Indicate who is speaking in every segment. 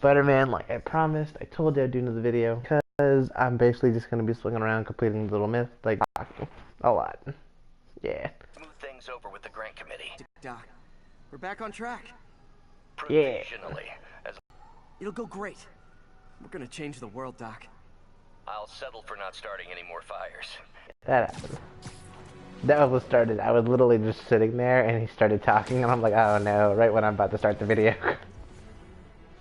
Speaker 1: Spider-Man like I promised. I told you I'd do another video because I'm basically just going to be swinging around completing the little myth, like a lot. Yeah.
Speaker 2: Smooth things over with the grant committee.
Speaker 3: Doc, we're back on track.
Speaker 2: Provisionally. As
Speaker 3: It'll go great. We're gonna change the world, Doc.
Speaker 2: I'll settle for not starting any more fires.
Speaker 1: That happened. That was started. I was literally just sitting there and he started talking and I'm like, oh no, right when I'm about to start the video.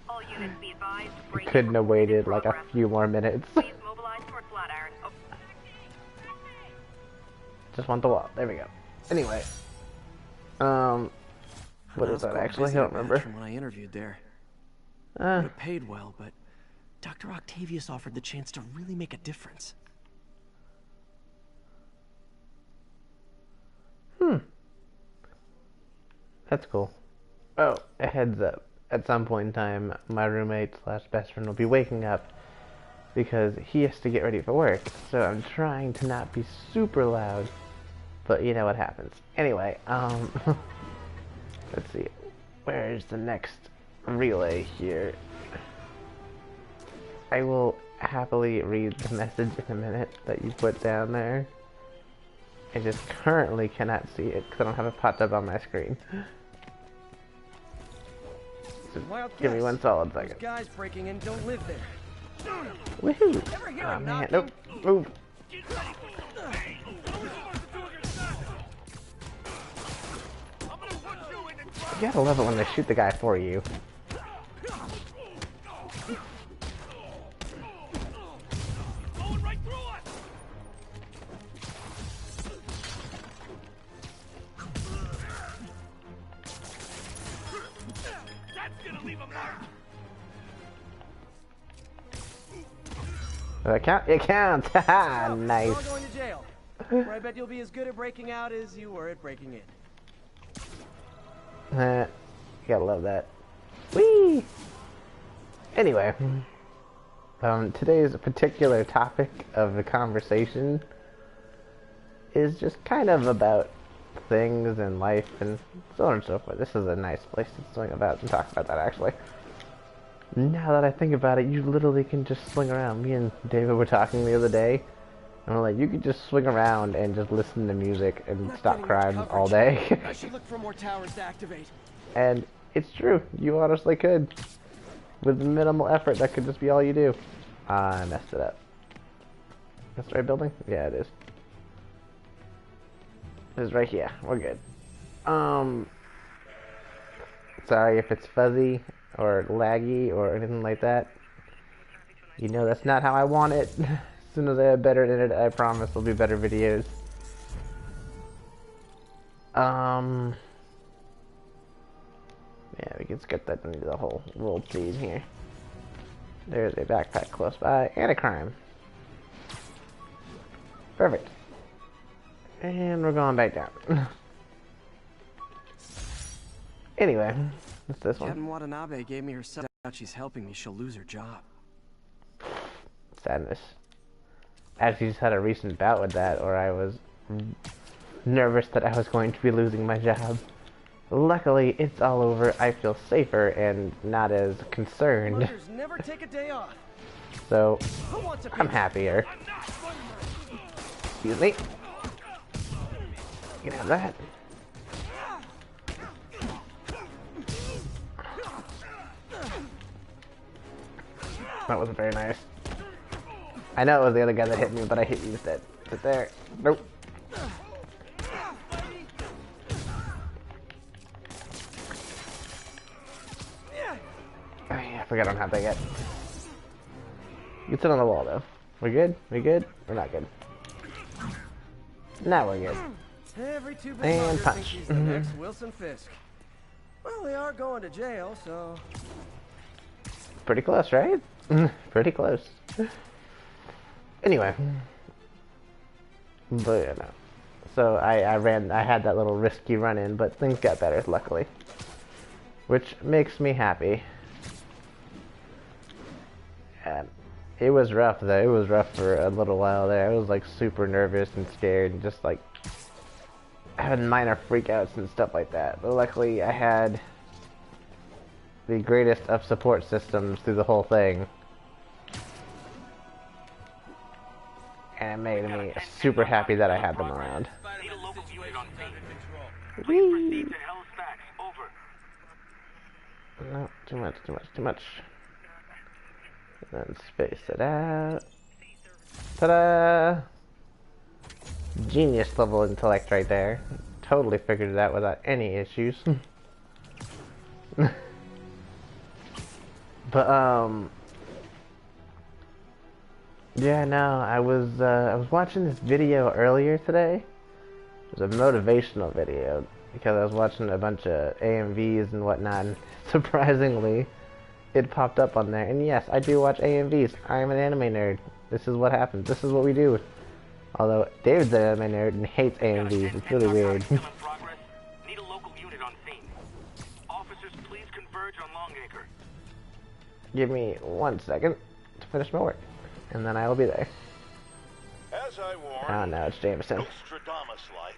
Speaker 4: All units be advised.
Speaker 1: I couldn't have waited like a few more minutes.
Speaker 4: Please mobilize toward Flatiron. Oh.
Speaker 1: Just want the wall. There we go. Anyway. What is that actually? I don't remember.
Speaker 3: From when I interviewed there. It paid well, but Dr. Octavius offered the chance to really make a difference.
Speaker 1: That's cool. Oh, a heads up. At some point in time, my roommate slash best friend will be waking up because he has to get ready for work. So I'm trying to not be super loud, but you know what happens. Anyway, let's see. Where's the next relay here? I will happily read the message in a minute that you put down there. I just currently cannot see it because I don't have a pop up on my screen. So give me one solid second.
Speaker 3: Those guys breaking in don't live there.
Speaker 1: Woohoo! Oh man, nope. Move. You gotta love it when they shoot the guy for you. Does that count? It counts! Haha, nice.
Speaker 3: You're all going to jail. Where I bet you'll be as good at breaking out as you were at breaking in.
Speaker 1: You gotta love that. Whee! Anyway, today's particular topic of the conversation is just kind of about things in life and so on and so forth. This is a nice place to swing about and talk about that, actually. Now that I think about it, you literally can just swing around. Me and David were talking the other day, and we're like, you could just swing around and just listen to music and stop crime all day.
Speaker 3: I should look for more towers to activate.
Speaker 1: And it's true, you honestly could. With minimal effort, that could just be all you do. I messed it up. That's the right building? Yeah, it is. It's right here. We're good. Sorry if it's fuzzy or laggy or anything like that. You know that's not how I want it. As soon as I have better internet, I promise there'll be better videos. Yeah, we can skip that into the whole world scene here. There's a backpack close by and a crime. Perfect. And we're going back down. Anyway, what's this one?
Speaker 3: Captain Watanabe gave me her son. She's helping me. She'll lose her job.
Speaker 1: Sadness. I actually just had a recent bout with that, or I was nervous that I was going to be losing my job. Luckily, it's all over. I feel safer and not as concerned.
Speaker 3: Murders never take a day off.
Speaker 1: So, I'm happier. Excuse me. You can have that. That wasn't very nice. I know it was the other guy that hit me, but I hit you instead. Sit there. Nope. Oh yeah, I forgot I don't have that yet. You can sit on the wall though. We good? We good? We're not good. Now we're good.
Speaker 3: Every two
Speaker 1: And
Speaker 3: thinks
Speaker 1: punch.
Speaker 3: he's the next Wilson Fisk. Well, they are going to jail, so...
Speaker 1: Pretty close, right? Pretty close. Anyway. But yeah, no. So I had that little risky run-in, but things got better, luckily. Which makes me happy. It was rough, though. It was rough for a little while there. I was, like, super nervous and scared and just, like, having minor freakouts and stuff like that. But luckily, I had the greatest of support systems through the whole thing. And it made me super happy that I had them around.
Speaker 4: Need a local unit on scene.
Speaker 1: Whee!
Speaker 4: Proceed to Halifax. Over.
Speaker 1: No, too much. And then space it out. Ta-da! Genius level intellect right there. Totally figured it out without any issues. But yeah, no, I was watching this video earlier today. It was a motivational video because I was watching a bunch of AMVs and whatnot, and surprisingly, it popped up on there. And yes, I do watch AMVs. I am an anime nerd. This is what happens. This is what we do. Although David's an anime nerd and hates AMVs. It's really weird.
Speaker 4: Still in progress. Need a local unit on scene. Officers, please converge on Longacre.
Speaker 1: Give me 1 second to finish my work, and then I will be there.
Speaker 5: As I warned,
Speaker 1: Oh no, it's Jameson.
Speaker 5: Nostradamus-like,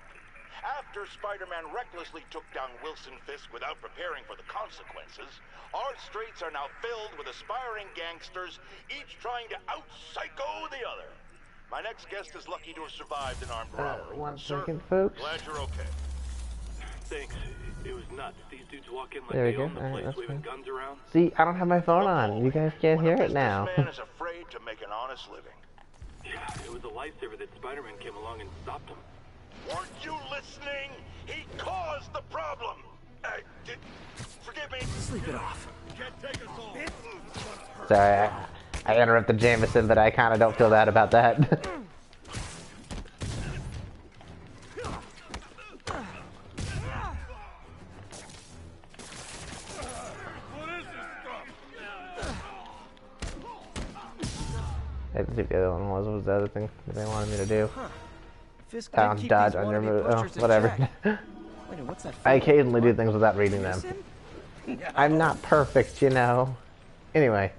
Speaker 5: after Spider-Man recklessly took down Wilson Fisk without preparing for the consequences, our streets are now filled with aspiring gangsters, each trying to out-psycho the other. My next guest is lucky to have survived an armed robbery.
Speaker 1: 1
Speaker 5: Sir,
Speaker 1: second, folks.
Speaker 5: glad you're okay.
Speaker 6: Thanks. It was nuts. These dudes walk in like
Speaker 1: There we
Speaker 6: they
Speaker 1: go.
Speaker 6: own the
Speaker 1: Alright,
Speaker 6: place,
Speaker 1: that's
Speaker 6: waving
Speaker 1: fine.
Speaker 6: guns around.
Speaker 1: See, I don't have my phone on. You guys can't hear it now.
Speaker 5: This man is afraid to make an honest living.
Speaker 6: Yeah, it was a lifesaver that Spider-Man came along and stopped him.
Speaker 5: Weren't you listening? He caused the problem. Forgive me.
Speaker 3: Sleep it off.
Speaker 1: Sorry, I interrupted Jameson, but I kind of don't feel bad about that. I didn't see what the other one was. What was the other thing that they wanted me to do?
Speaker 3: Fisk did
Speaker 1: Found,
Speaker 3: keep
Speaker 1: dodge,
Speaker 3: these
Speaker 1: under,
Speaker 3: wannabe
Speaker 1: oh,
Speaker 3: butchers in
Speaker 1: whatever.
Speaker 3: check. Wait, what's that?
Speaker 1: I occasionally do things without reading them. I'm not perfect, you know. Anyway,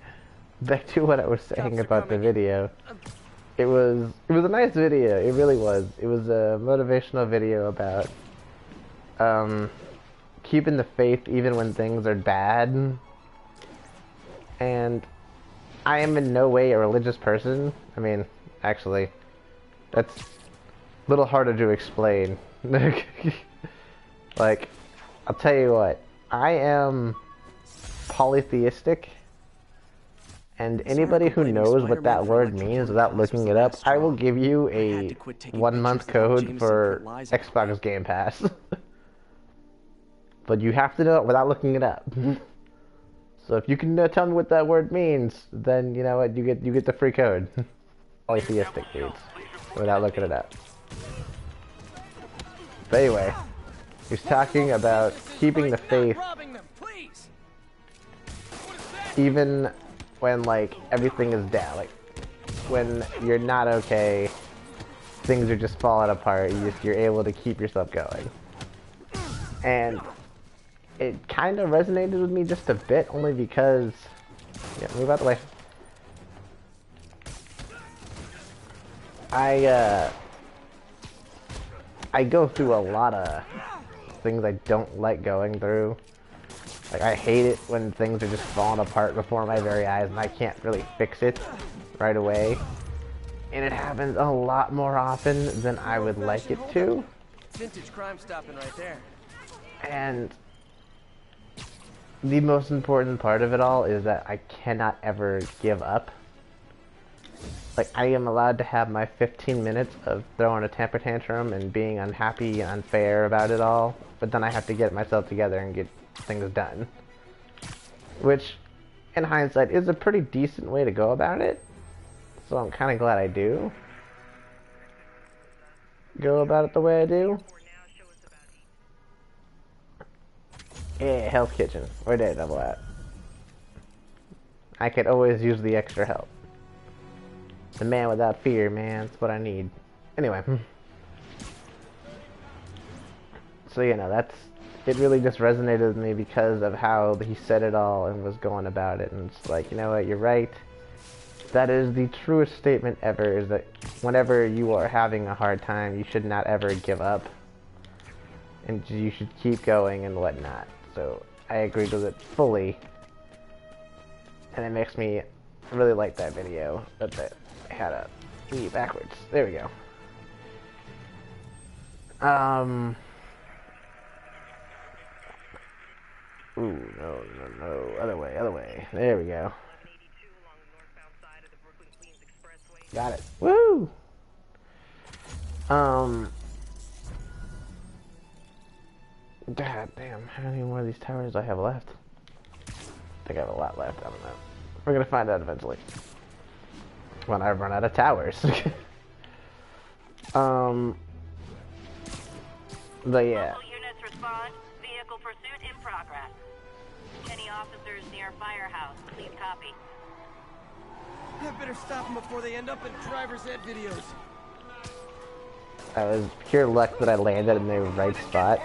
Speaker 1: back to what I was saying about the video. It was a nice video. It really was. It was a motivational video about keeping the faith even when things are bad. And I am in no way a religious person. I mean, actually, that's a little harder to explain. Like, I'll tell you what, I am polytheistic, and anybody who knows what that word means without looking it up, I will give you a 1 month code for Xbox Game Pass. But you have to know it without looking it up. So if you can tell me what that word means, then you know what, you get the free code. Polytheistic dudes, without looking it up. But anyway, he's talking about keeping the faith even when like everything is down, like when you're not okay, things are just falling apart. You're able to keep yourself going, and it kind of resonated with me just a bit, only because, yeah, move out the way. I go through a lot of things I don't like going through. Like, I hate it when things are just falling apart before my very eyes and I can't really fix it right away. And it happens a lot more often than I would like it to.
Speaker 3: Vintage crime stopping right there.
Speaker 1: And the most important part of it all is that I cannot ever give up. Like, I am allowed to have my 15 minutes of throwing a temper tantrum and being unhappy and unfair about it all, but then I have to get myself together and get things done. Which, in hindsight, is a pretty decent way to go about it. So I'm kind of glad I do go about it the way I do. Yeah, Hell's Kitchen. Where Daredevil at? I could always use the extra help. The man without fear, man. That's what I need. Anyway. So, you know, it really just resonated with me because of how he said it all and was going about it. And it's like, you know what, you're right. That is the truest statement ever, is that whenever you are having a hard time, you should not ever give up. And you should keep going and whatnot. So, I agreed with it fully. and it makes me really like that video, but that had a E backwards. There we go. Ooh, no, other way. There we go. Got it. Woo! God damn, how many more of these towers do I have left? I think I have a lot left, I don't know. We're gonna find out eventually. When I run out of towers. But yeah.
Speaker 7: Local units respond. Vehicle pursuit in progress. Any officers near Firehouse, please copy.
Speaker 3: I better stop them before they end up in driver's ed videos.
Speaker 1: That was pure luck that I landed in the right spot.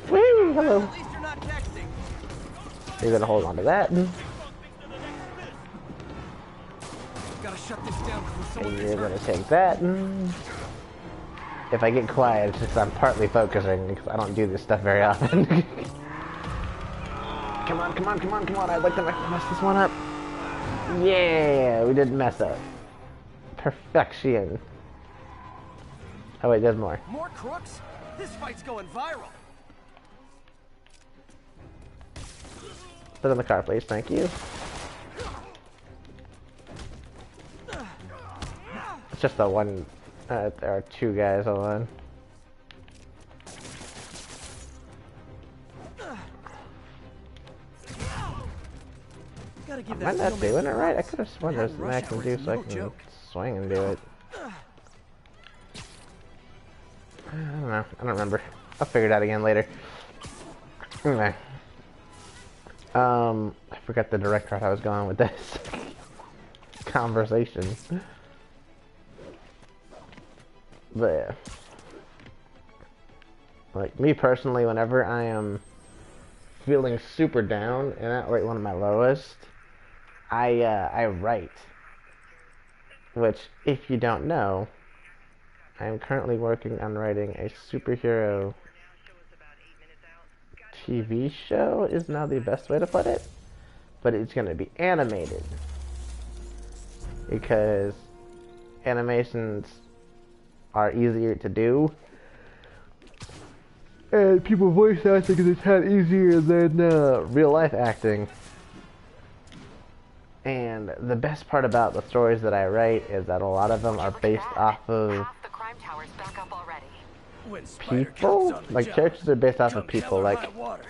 Speaker 1: Woo! Hello.
Speaker 3: At least you're not texting.
Speaker 1: You're gonna hold on to that.
Speaker 3: Gotta shut this down before someone
Speaker 1: And
Speaker 3: gets
Speaker 1: you're
Speaker 3: hurt.
Speaker 1: gonna take that. If I get quiet, it's just I'm partly focusing because I don't do this stuff very often. Come on. I'd like to mess this one up. Yeah, we didn't mess up. Perfection. Oh wait, there's more.
Speaker 3: More crooks? This fight's going viral.
Speaker 1: Put in the car, please. Thank you. It's just the one. There are two guys on.
Speaker 3: Gotta give
Speaker 1: Am
Speaker 3: that
Speaker 1: I not
Speaker 3: wheelman
Speaker 1: doing it
Speaker 3: props.
Speaker 1: right? I could have sworn there's something I can do so I
Speaker 3: No
Speaker 1: can
Speaker 3: joke.
Speaker 1: swing and do it. I don't know. I don't remember. I'll figure it out again later. Anyway. I forgot the direct route I was going with this conversation. But yeah. Like me personally, whenever I am feeling super down and at like one of my lowest, I write. Which, if you don't know, I am currently working on writing a superhero TV show is now the best way to put it, but it's going to be animated because animations are easier to do, and people voice acting is a tad easier than real life acting. And the best part about the stories that I write is that a lot of them are based off of
Speaker 7: Half the crime tower's back up already.
Speaker 3: When Spider
Speaker 1: people.
Speaker 3: comes on the
Speaker 1: Like
Speaker 3: job,
Speaker 1: characters are based off of
Speaker 3: come
Speaker 1: people.
Speaker 3: hell or
Speaker 1: Like
Speaker 3: high water,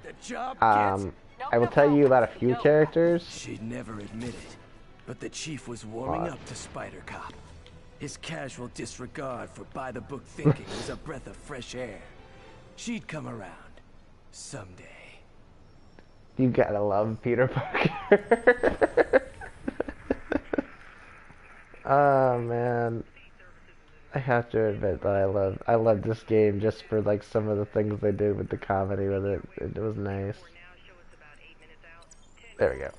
Speaker 3: the job
Speaker 1: I will tell you about a few characters.
Speaker 3: She'd never admit it, but the chief was warming
Speaker 1: What?
Speaker 3: up to Spider Cop. His casual disregard for by-the-book thinking was a breath of fresh air. She'd come around someday.
Speaker 1: You gotta love Peter Parker. Oh man, I have to admit that I love this game just for like some of the things they did with the comedy with it. It was nice. There we go.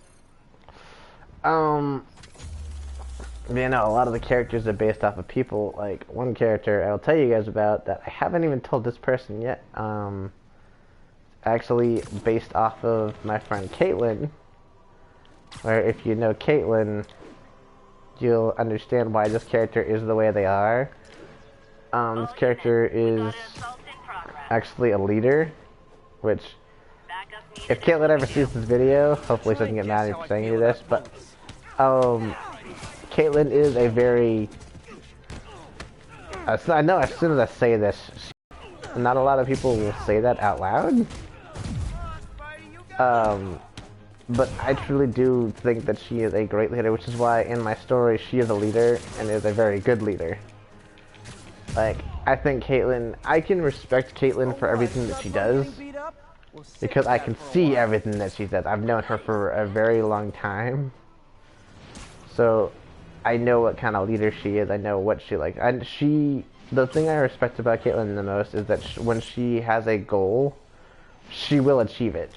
Speaker 1: You know, a lot of the characters are based off of people. Like one character I'll tell you guys about that I haven't even told this person yet. Actually based off of my friend Caitlin. Where if you know Caitlin, you'll understand why this character is the way they are. This character is actually a leader, which if Caitlin ever sees this video, hopefully she doesn't get mad at me for saying any of this, but Caitlin is a very I know as soon as I say this, not a lot of people will say that out loud. But I truly do think that she is a great leader, which is why in my story she is a leader and is a very good leader. Like, I think Caitlin, I can respect Caitlin for everything that she does because I can see everything that she does. I've known her for a very long time. So, I know what kind of leader she is. I know what she likes. And the thing I respect about Caitlin the most is that when she has a goal, she will achieve it.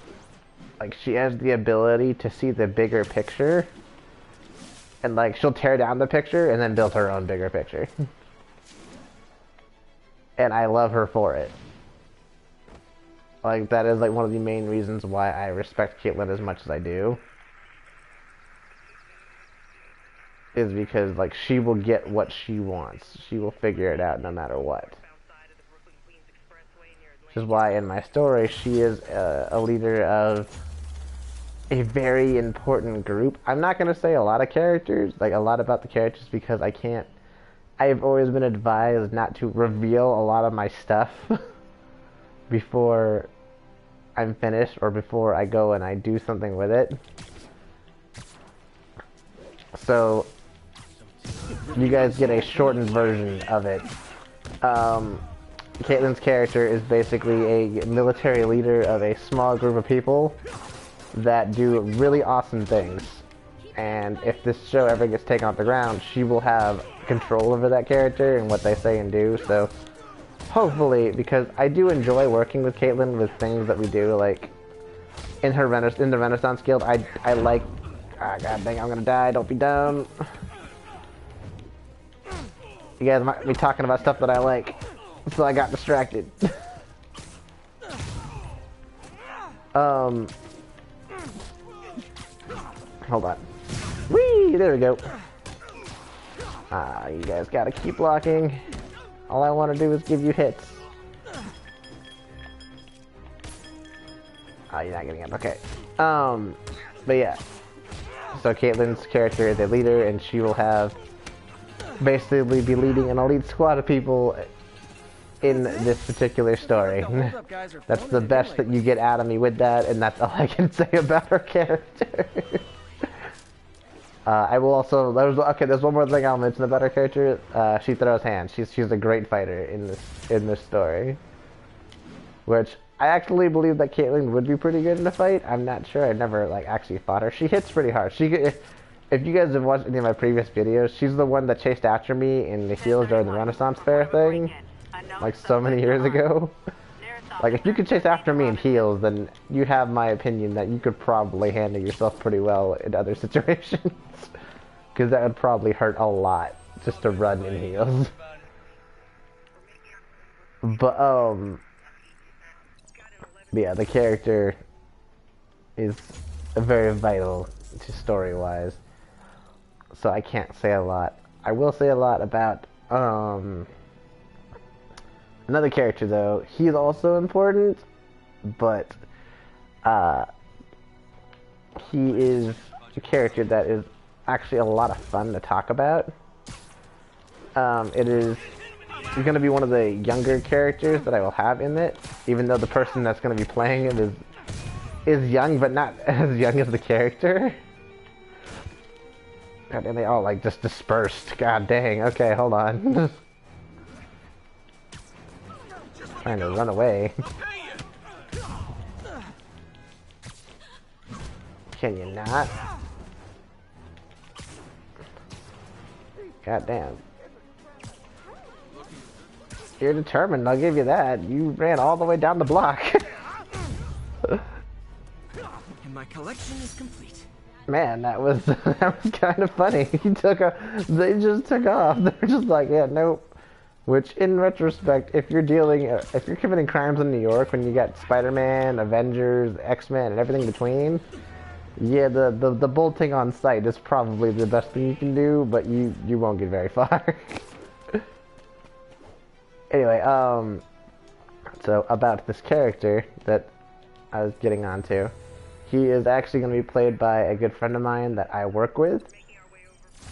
Speaker 1: Like, she has the ability to see the bigger picture, and like, she'll tear down the picture and then build her own bigger picture. And I love her for it. Like, that is like one of the main reasons why I respect Caitlin as much as I do. is because like she will get what she wants. She will figure it out no matter what. Which is why in my story she is a leader of a very important group. I'm not going to say a lot of characters, like a lot about the characters, because I can't. I've always been advised not to reveal a lot of my stuff before I'm finished or before I go and I do something with it. So you guys get a shortened version of it. Caitlin's character is basically a military leader of a small group of people that do really awesome things. And if this show ever gets taken off the ground, she will have control over that character and what they say and do. So hopefully, because I do enjoy working with Caitlin with things that we do, like in her in the Renaissance Guild, I like. Ah, god dang, I'm gonna die. Don't be dumb. You guys might be talking about stuff that I like, so I got distracted. Hold on. Whee! There we go. Ah, you guys gotta keep blocking. All I want to do is give you hits. Ah, you're not getting up. Okay. But yeah. So Caitlin's character is a leader, and she will have basically be leading an elite squad of people in this particular story. That's the best that you get out of me with that, and that's all I can say about her character. I will also. There's one more thing I'll mention about her character. She throws hands. She's a great fighter in this story, which I actually believe that Caitlin would be pretty good in a fight. I'm not sure. I've never like actually fought her. She hits pretty hard. If you guys have watched any of my previous videos, she's the one that chased after me in the heels during the Renaissance Fair thing, like so many years ago. Like, if you could chase after me in heels, then you have my opinion that you could probably handle yourself pretty well in other situations. Because that would probably hurt a lot, just to run in heels. But, yeah, the character is very vital to story-wise. So I can't say a lot. I will say a lot about, another character, though. He's also important, but he is a character that is actually a lot of fun to talk about. He's going to be one of the younger characters that I will have in it, even though the person that's going to be playing him is young, but not as young as the character. God, and they all like just dispersed. God dang. Okay, hold on. Trying to run away. Can you not? God damn. You're determined, I'll give you that. You ran all the way down the block.
Speaker 3: And my collection is complete.
Speaker 1: Man, that was kind of funny. They just took off. They're just like, yeah, nope. Which, in retrospect, if you're committing crimes in New York when you got Spider-Man, Avengers, X-Men, and everything in between, yeah, the bolting on sight is probably the best thing you can do, but you won't get very far. Anyway, so about this character that I was getting onto, he is actually going to be played by a good friend of mine that I work with.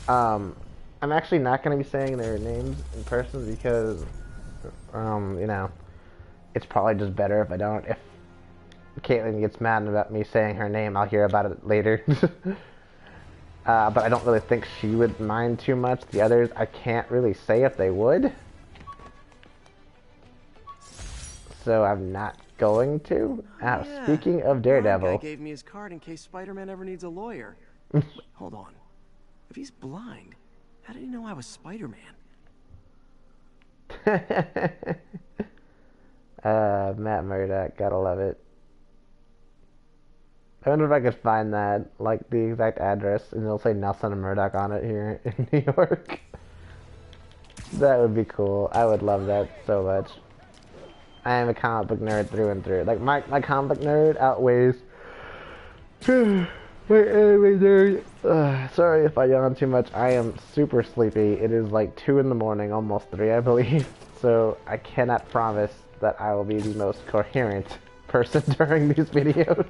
Speaker 1: I'm actually not going to be saying their names in person because, you know, it's probably just better if I don't. If Caitlin gets mad about me saying her name, I'll hear about it later. But I don't really think she would mind too much. The others, I can't really say if they would. So I'm not going to.
Speaker 3: Yeah.
Speaker 1: Speaking of Daredevil.
Speaker 3: Guy gave me his card in case Spider-Man ever needs a lawyer. Wait, hold on. If he's blind, how did he know I was Spider-Man?
Speaker 1: Matt Murdock, gotta love it. I wonder if I could find that, like the exact address, and it'll say Nelson and Murdoch on it here in New York. That would be cool. I would love that so much. I am a comic book nerd through and through. Like, my comic book nerd outweighs But anyway, dude, sorry if I yawn too much. I am super sleepy. It is like 2 in the morning, almost 3, I believe. So I cannot promise that I will be the most coherent person during these videos.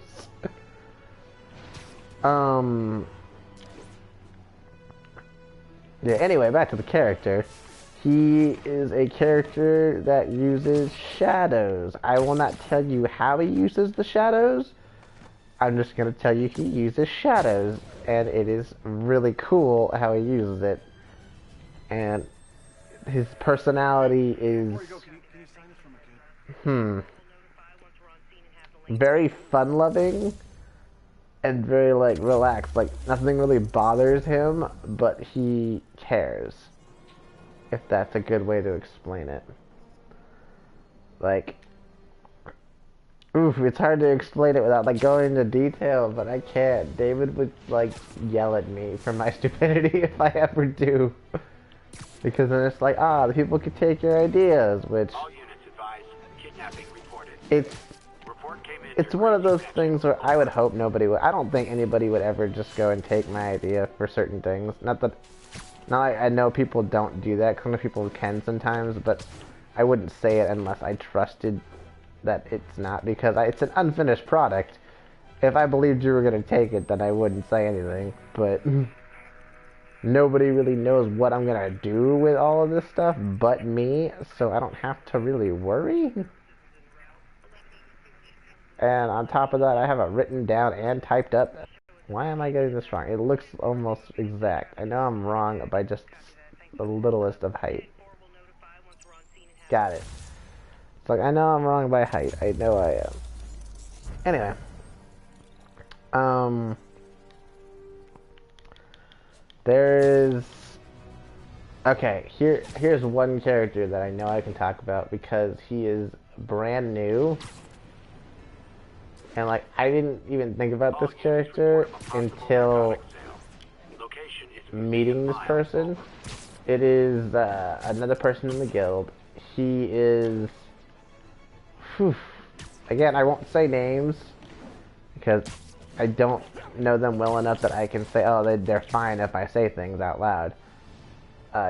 Speaker 1: Yeah, anyway, back to the character. He is a character that uses shadows. I will not tell you how he uses the shadows. I'm just going to tell you he uses shadows. And it is really cool how he uses it. And his personality is... very fun-loving. And very, like, relaxed. Like, nothing really bothers him, but he cares. If that's a good way to explain it. Like, oof, it's hard to explain it without, like, going into detail, but I can't. David would, like, yell at me for my stupidity if I ever do. Because then it's like, the people could take your ideas, which...
Speaker 4: All units advised. Kidnapping reported.
Speaker 1: It's one of those things where I would hope nobody would... I don't think anybody would ever just go and take my idea for certain things. Not that... Now, I know people don't do that, kind of people can sometimes, but I wouldn't say it unless I trusted that it's not, because it's an unfinished product. If I believed you were going to take it, then I wouldn't say anything, but nobody really knows what I'm going to do with all of this stuff but me, so I don't have to really worry. And on top of that, I have it written down and typed up. Why am I getting this wrong? It looks almost exact. I know I'm wrong by just the littlest of height. Got it. It's like, I know I'm wrong by height. I know I am. Anyway. There's... Okay, here's one character that I know I can talk about because he is brand new. And, like, I didn't even think about this character until meeting this person. It is another person in the guild. He is... Again, I won't say names because I don't know them well enough that I can say, oh, they're fine if I say things out loud.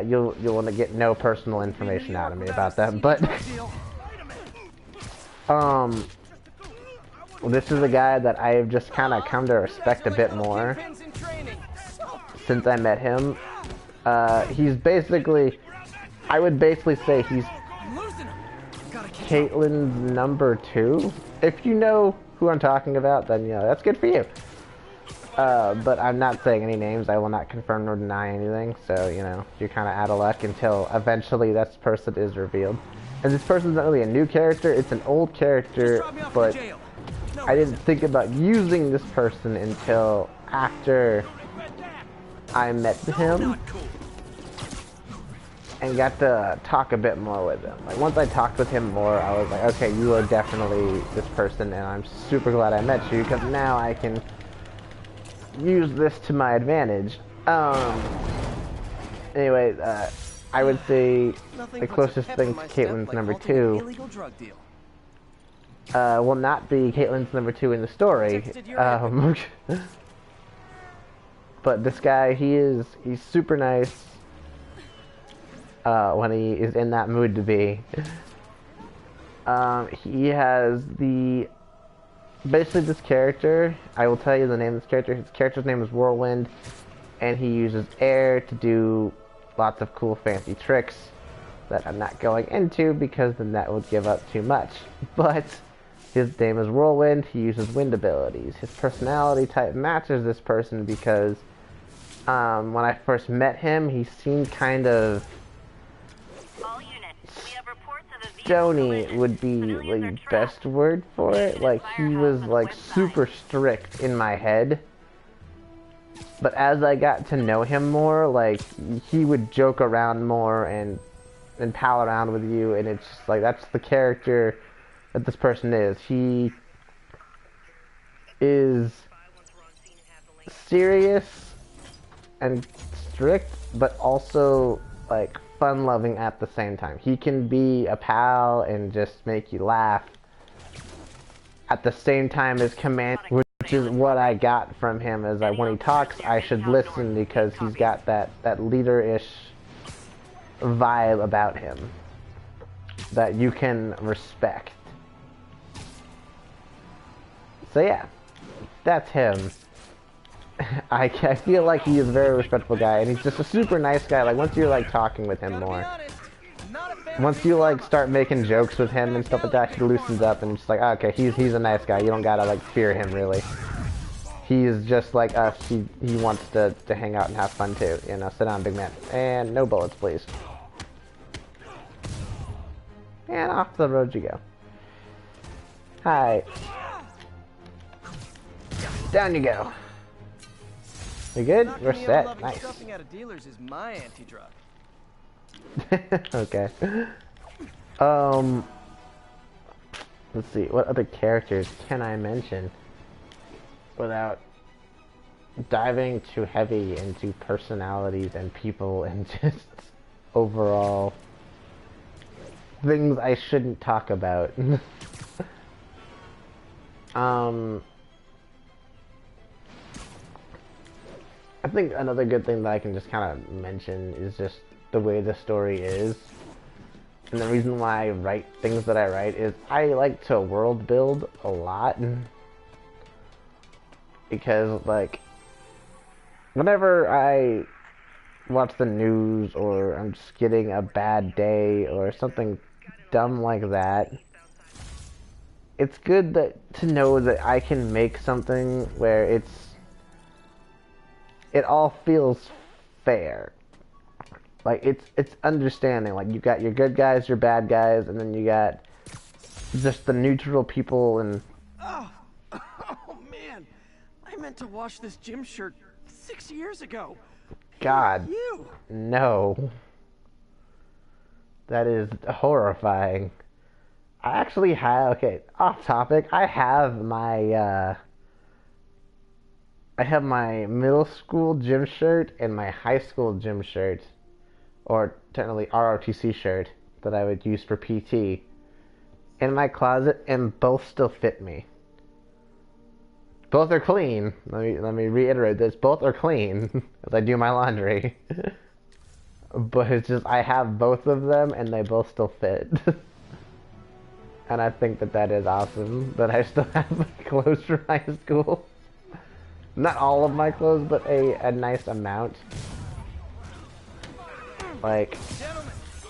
Speaker 1: You'll want to get no personal information out of me about that, but... This is a guy that I've just kind of come to respect a bit more since I met him. He's basically, I would basically say he's Caitlin's number 2. If you know who I'm talking about, then, you know, that's good for you. But I'm not saying any names. I will not confirm nor deny anything. So, you know, you're kind of out of luck until eventually that person is revealed. And this person's not really a new character. It's an old character, but... I didn't think about using this person until after I met him and got to talk a bit more with him. Like, once I talked with him more, I was like, okay, you are definitely this person, and I'm super glad I met you, because now I can use this to my advantage. Anyway, I would say the closest thing to Caitlin's number 2 will not be Caitlin's number 2 in the story. But this guy, he's super nice when he is in that mood to be. He has basically this character, I will tell you the name of this character. His character's name is Whirlwind, and he uses air to do lots of cool fancy tricks that I'm not going into because then that would give up too much. But his name is Whirlwind. He uses wind abilities. His personality type matches this person because when I first met him, he seemed kind of stony would be the best word for it. Like, he was like super strict in my head. But as I got to know him more, like, he would joke around more and pal around with you, and it's just like, that's the character that this person is. He is serious and strict, but also, like, fun-loving at the same time. He can be a pal and just make you laugh at the same time as command. which is what I got from him, is that when he talks, I should listen because he's got that leader-ish vibe about him that you can respect. So yeah, that's him. I feel like he is a very respectful guy, and he's just a super nice guy. Like, once you're like talking with him more, once you like start making jokes with him and stuff like that, he loosens up and it's like, oh, okay, he's a nice guy. You don't gotta like fear him really. He's just like us. He wants to hang out and have fun too. You know, sit down, big man, and no bullets, please. And off the road you go. Hi. Down you go. We good? We're set. Nice.
Speaker 3: Stuffing out of dealers is my anti-drug.
Speaker 1: Okay. Let's see. What other characters can I mention without diving too heavy into personalities and people and just overall things I shouldn't talk about? I think another good thing that I can just kind of mention is just the way the story is. And the reason why I write things that I write is I like to world build a lot. Because, like, whenever I watch the news or I'm just getting a bad day or something dumb like that, it's good to know that I can make something where it all feels fair. Like, it's understanding. Like, you got your good guys, your bad guys, and then you got just the neutral people. And
Speaker 3: Oh man, I meant to wash this gym shirt 6 years ago.
Speaker 1: God,
Speaker 3: You.
Speaker 1: no. That is horrifying. I actually have, okay, off topic, I have my middle school gym shirt and my high school gym shirt, or technically ROTC shirt, that I would use for PT, in my closet, and both still fit me. Both are clean. Let me reiterate this. Both are clean, as I do my laundry. But it's just, I have both of them, and they both still fit. And I think that is awesome, that I still have my clothes from high school. Not all of my clothes, but a nice amount. Like,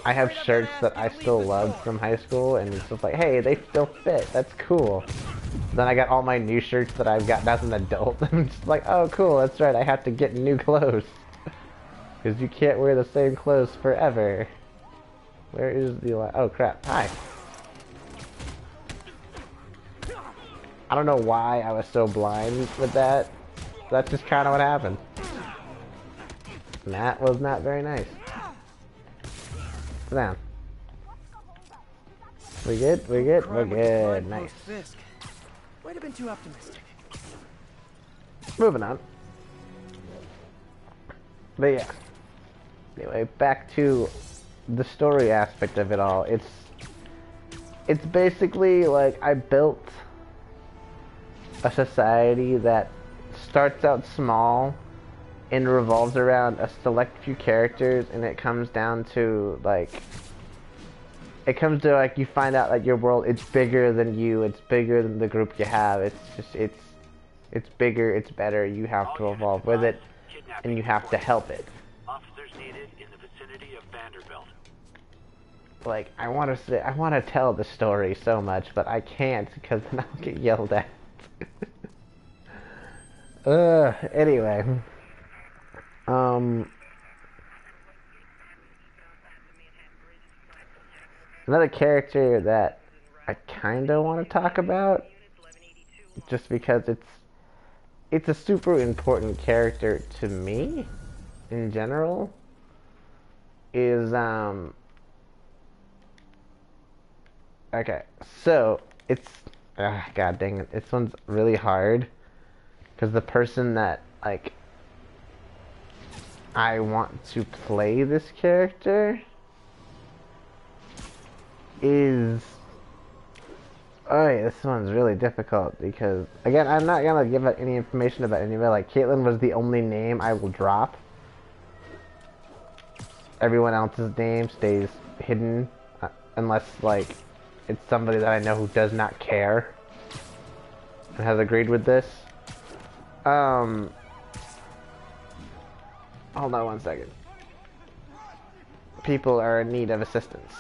Speaker 1: I have shirts that I still loved from high school, and it's just like, hey, they still fit. That's cool. Then I got all my new shirts that I've gotten as an adult. I'm just like, oh, cool, that's right, I have to get new clothes. Because you can't wear the same clothes forever. Where is the... oh, crap. Hi. I don't know why I was so blind with that. That's just kind of what happened. And that was not very nice. Sit down. We good? We good? We're good. Nice.
Speaker 3: Might have been too optimistic.
Speaker 1: Moving on. But yeah. Anyway, back to the story aspect of it all. It's basically like I built a society that starts out small and revolves around a select few characters, and it comes down to like you find out like your world, it's bigger than you, it's bigger than the group you have, it's bigger, it's better, you have to evolve with it, and you have to help it.
Speaker 4: Officers needed in the vicinity of Vanderbilt.
Speaker 1: Like, I want to tell the story so much, but I can't because then I'll get yelled at. Anyway. Another character that I kind of want to talk about, just because it's a super important character to me, in general, is, okay, so, it's, god dang it, this one's really hard, because the person that, like, I want to play this character is, Oh, yeah, this one's really difficult because, again, I'm not gonna give out any information about anybody. Like, Caitlyn was the only name I will drop. Everyone else's name stays hidden, unless, like, it's somebody that I know who does not care and has agreed with this. Hold on one second. People are in need of assistance.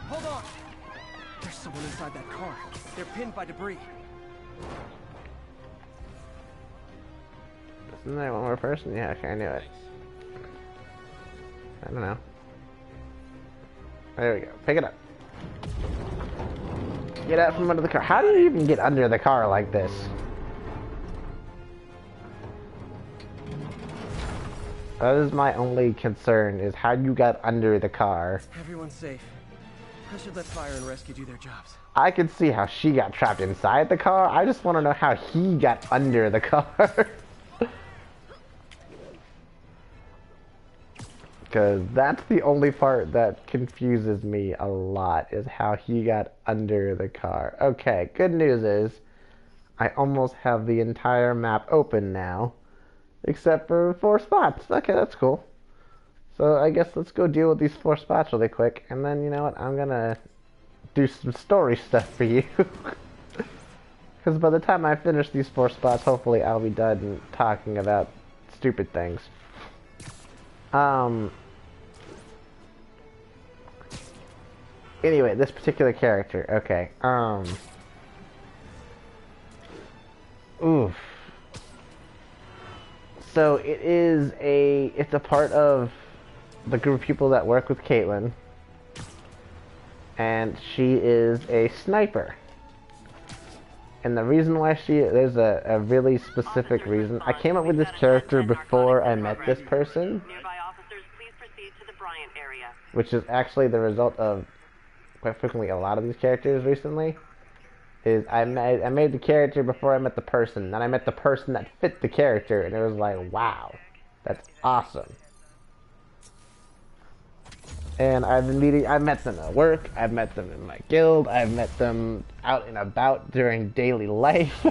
Speaker 3: Hold on! There's someone inside that car. They're pinned by debris.
Speaker 1: Isn't there one more person? Yeah, okay, I knew it. I don't know. There we go. Pick it up. Get out from under the car. How do you even get under the car like this? That is my only concern, is how you got under the car.
Speaker 3: Everyone's safe. I should let fire and rescue do their jobs.
Speaker 1: I can see how she got trapped inside the car. I just want to know how he got under the car. Because that's the only part that confuses me a lot, is how he got under the car. Okay, good news is I almost have the entire map open now, except for 4 spots. Okay, that's cool. So I guess let's go deal with these 4 spots really quick, and then, you know what, I'm gonna do some story stuff for you. Because by the time I finish these 4 spots, hopefully I'll be done talking about stupid things. Anyway, this particular character, okay, oof. So it's a part of the group of people that work with Caitlyn, and she is a sniper. And the reason why there's a really specific reason. I came up with this character before I met this person,
Speaker 7: Nearby officers, please proceed to the Bryant area.
Speaker 1: which is actually the result of quite frequently a lot of these characters recently. Is I made the character before I met the person, then I met the person that fit the character, and it was like, wow, that's awesome. And I met them at work, I've met them in my guild, I've met them out and about during daily life,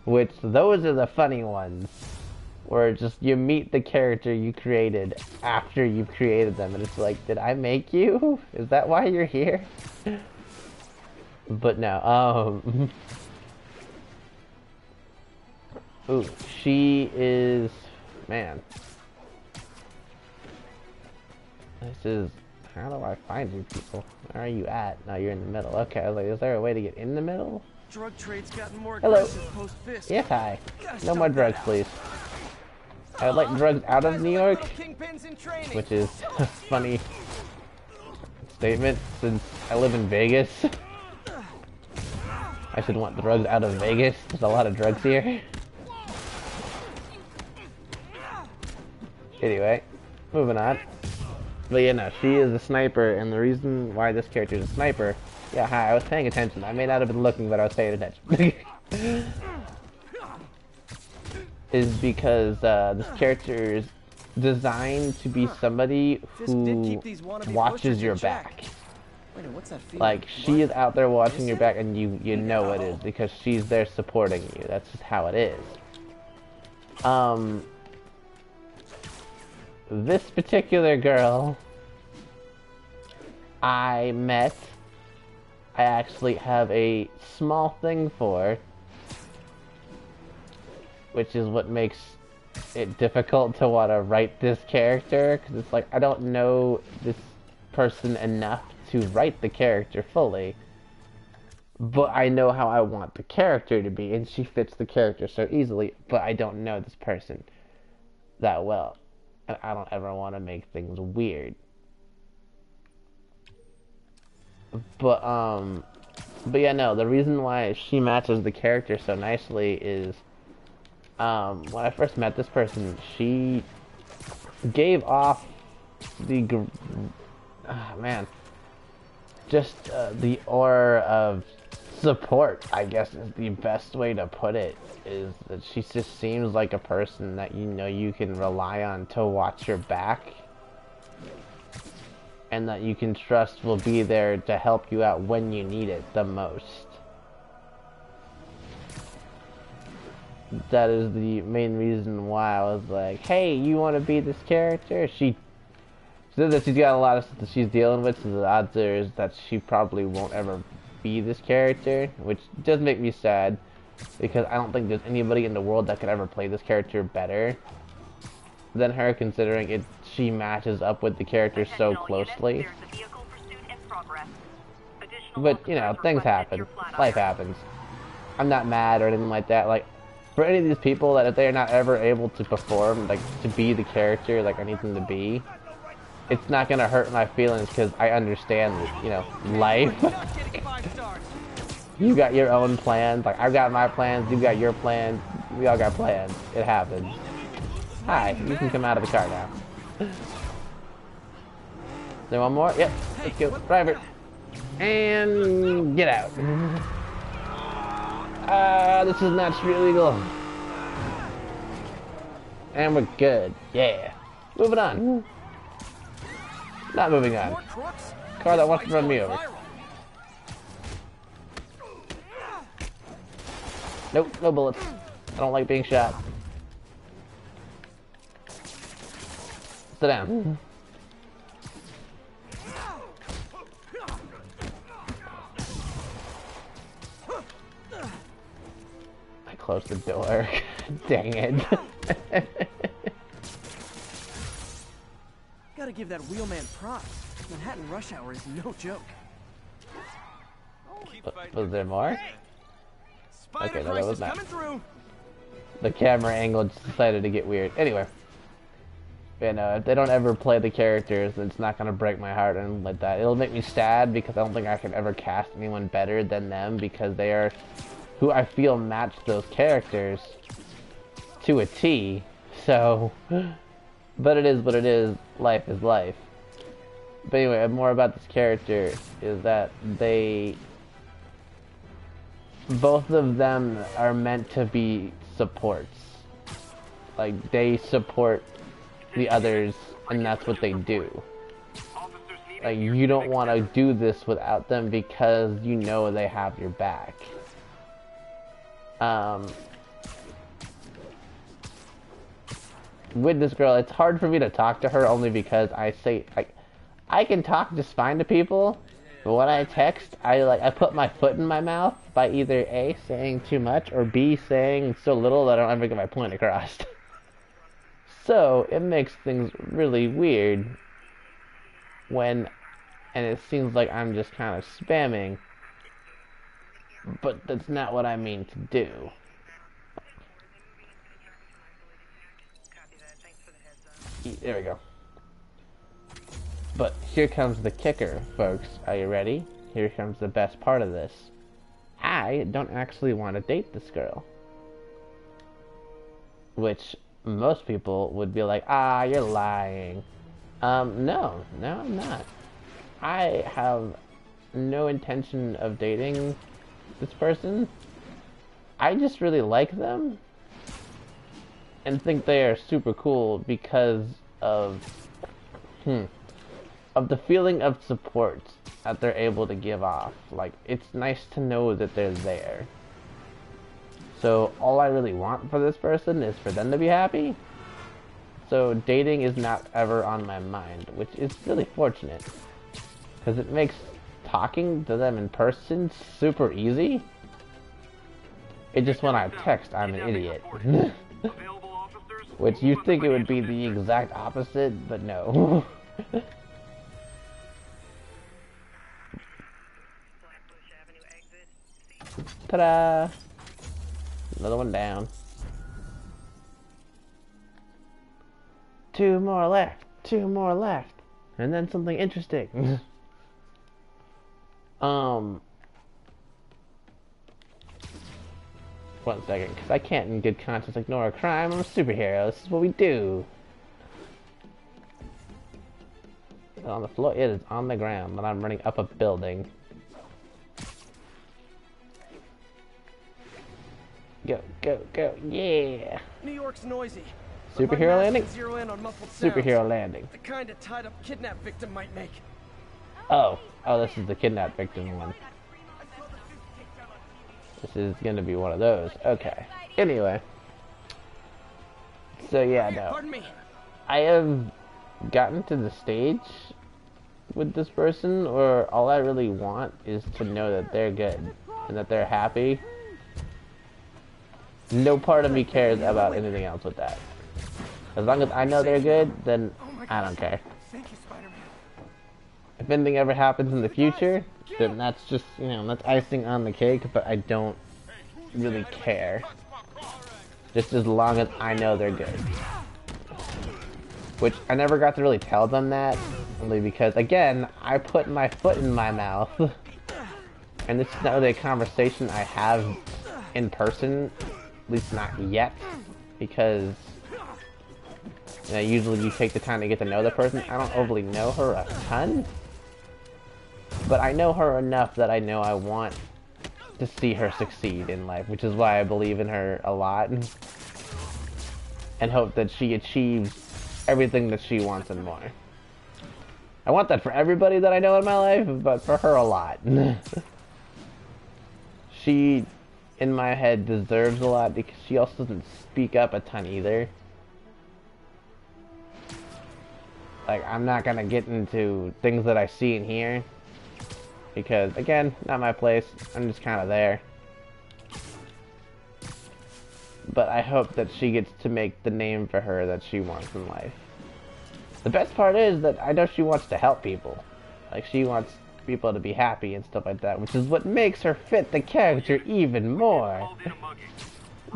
Speaker 1: which those are the funny ones, where just you meet the character you created after you've created them, and it's like, did I make you? Is that why you're here? But no, ooh, she is, man, this is, how do I find you people? Where are you at? No, you're in the middle. Okay, I was like, is there a way to get in the middle?
Speaker 3: Drug trade's gotten more
Speaker 1: Hello.
Speaker 3: aggressive post-Fisk.
Speaker 1: Yes, hi.
Speaker 3: Gotta
Speaker 1: No more
Speaker 3: stop
Speaker 1: drugs,
Speaker 3: that.
Speaker 1: please. I would like drugs out of New York,
Speaker 3: Kingpins in training.
Speaker 1: which is a funny statement since I live in Vegas. I should want drugs out of Vegas. There's a lot of drugs here. Anyway, moving on. But yeah, no, she is a sniper, and the reason why this character is a sniper... Yeah, hi, I was paying attention. I may not have been looking, but I was paying attention. is because this character is designed to be somebody who watches your back.
Speaker 3: Wait, what's that feeling?
Speaker 1: Like, she is out there watching your back, and you know it is, because she's there supporting you. That's just how it is. This particular girl I actually have a small thing for, which is what makes it difficult to want to write this character, because it's like, I don't know this person enough to write the character fully, but I know how I want the character to be, and she fits the character so easily, but I don't know this person that well, and I don't ever want to make things weird. But yeah, no, the reason why she matches the character so nicely is, when I first met this person, she gave off the, the aura of support, I guess is the best way to put it, is that she just seems like a person that you know you can rely on to watch your back. and that you can trust will be there to help you out when you need it the most. That is the main reason why I was like, hey, you want to be this character? She said that she's got a lot of stuff that she's dealing with, so the odds are that she probably won't ever be this character, which does make me sad, because I don't think there's anybody in the world that could ever play this character better than her, considering she matches up with the character so closely. But, you know, things happen. Life happens. I'm not mad or anything like that. Like, for any of these people that if they're not ever able to perform, like, to be the character like I need them to be, it's not gonna hurt my feelings because I understand, you know, life. You got your own plans, like I've got my plans, you got your plans, we all got plans. It happens. Hi, you can come out of the car now. There one more? Yep, let's go. Driver. And get out. This is not street legal. And we're good. Yeah. Moving on. Not moving on. Car that wants to run me over. Nope, no bullets. I don't like being shot. Sit down. I closed the door. Dang it.
Speaker 3: Gotta give that wheelman props. Manhattan rush hour is no joke.
Speaker 1: Was there more? Okay, no, that was not.
Speaker 3: Coming through.
Speaker 1: The camera angle just decided to get weird. Anyway. You know, if they don't ever play the characters, it's not gonna break my heart and like that. It'll make me sad because I don't think I can ever cast anyone better than them because they are who I feel match those characters to a T. So, but it is what it is. Life is life. But anyway, more about this character is that both of them are meant to be supports. Like, they support the others, and that's what they do. Like, you don't want to do this without them because you know they have your back. With this girl, it's hard for me to talk to her only because I can talk just fine to people, but when I text, I put my foot in my mouth by either A, saying too much, or B, saying so little that I don't ever get my point across. So, it makes things really weird and it seems like I'm just kind of spamming, but that's not what I mean to do. There we go. But here comes the kicker, folks. Are you ready? Here comes the best part of this. I don't actually want to date this girl. Which most people would be like, ah, you're lying. No, I'm not. I have no intention of dating this person. I just really like them and think they are super cool because of the feeling of support that they're able to give off. Like, it's nice to know that they're there. So all I really want for this person is for them to be happy. So dating is not ever on my mind, which is really fortunate because it makes talking to them in person super easy. It just when I text, I'm an idiot. Which you think it would be the exact opposite, but no. Ta-da! Another one down. 2 more left. 2 more left. And then something interesting. One second, because I can't in good conscience ignore a crime. I'm a superhero. This is what we do. Is it on the floor? It is on the ground, but I'm running up a building. Go, go, go, yeah!
Speaker 3: New York's noisy.
Speaker 1: Superhero landing?
Speaker 3: Zero in on muffled sounds.
Speaker 1: Superhero landing.
Speaker 3: The kind a tied-up kidnap victim might make.
Speaker 1: Oh, this is the kidnap victim one. This is gonna be one of those. Okay. Anyway. So yeah, no.
Speaker 3: Pardon me.
Speaker 1: I have gotten to the stage with this person, or all I really want is to know that they're good and that they're happy. No part of me cares about anything else with that. As long as I know they're good, then I don't care.
Speaker 3: Thank you, Spider-Man.
Speaker 1: If anything ever happens in the future, then that's just, you know, that's icing on the cake, but I don't really care. Just as long as I know they're good. Which, I never got to really tell them that, only because, again, I put my foot in my mouth. And this is not really a conversation I have in person, at least not yet, because, you know, usually you take the time to get to know the person. I don't overly know her a ton, but I know her enough that I know I want to see her succeed in life, which is why I believe in her a lot, and hope that she achieves everything that she wants and more. I want that for everybody that I know in my life, but for her a lot. She, in my head, deserves a lot because she also doesn't speak up a ton either. Like, I'm not gonna get into things that I see and hear, because, again, not my place. I'm just kind of there. But I hope that she gets to make the name for her that she wants in life. The best part is that I know she wants to help people. Like, she wants people to be happy and stuff like that, which is what makes her fit the character even more.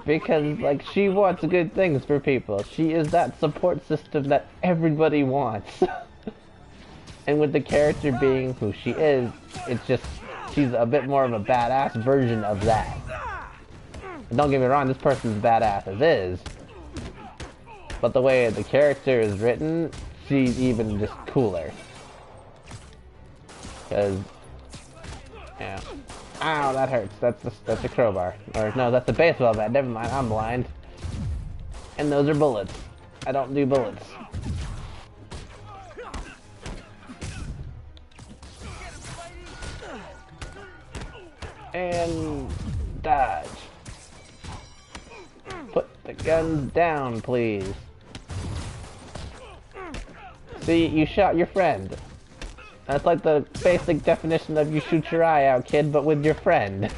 Speaker 1: Because, like, she wants good things for people. She is that support system that everybody wants. And with the character being who she is, it's just, she's a bit more of a badass version of that. And don't get me wrong, this person's badass as is. But the way the character is written, she's even just cooler. Because, yeah. Ow, that hurts. That's a crowbar. Or, no, that's a baseball bat. Never mind, I'm blind. And those are bullets. I don't do bullets. And dodge. Put the guns down, please. See, you shot your friend. That's like the basic definition of you shoot your eye out, kid, but with your friend.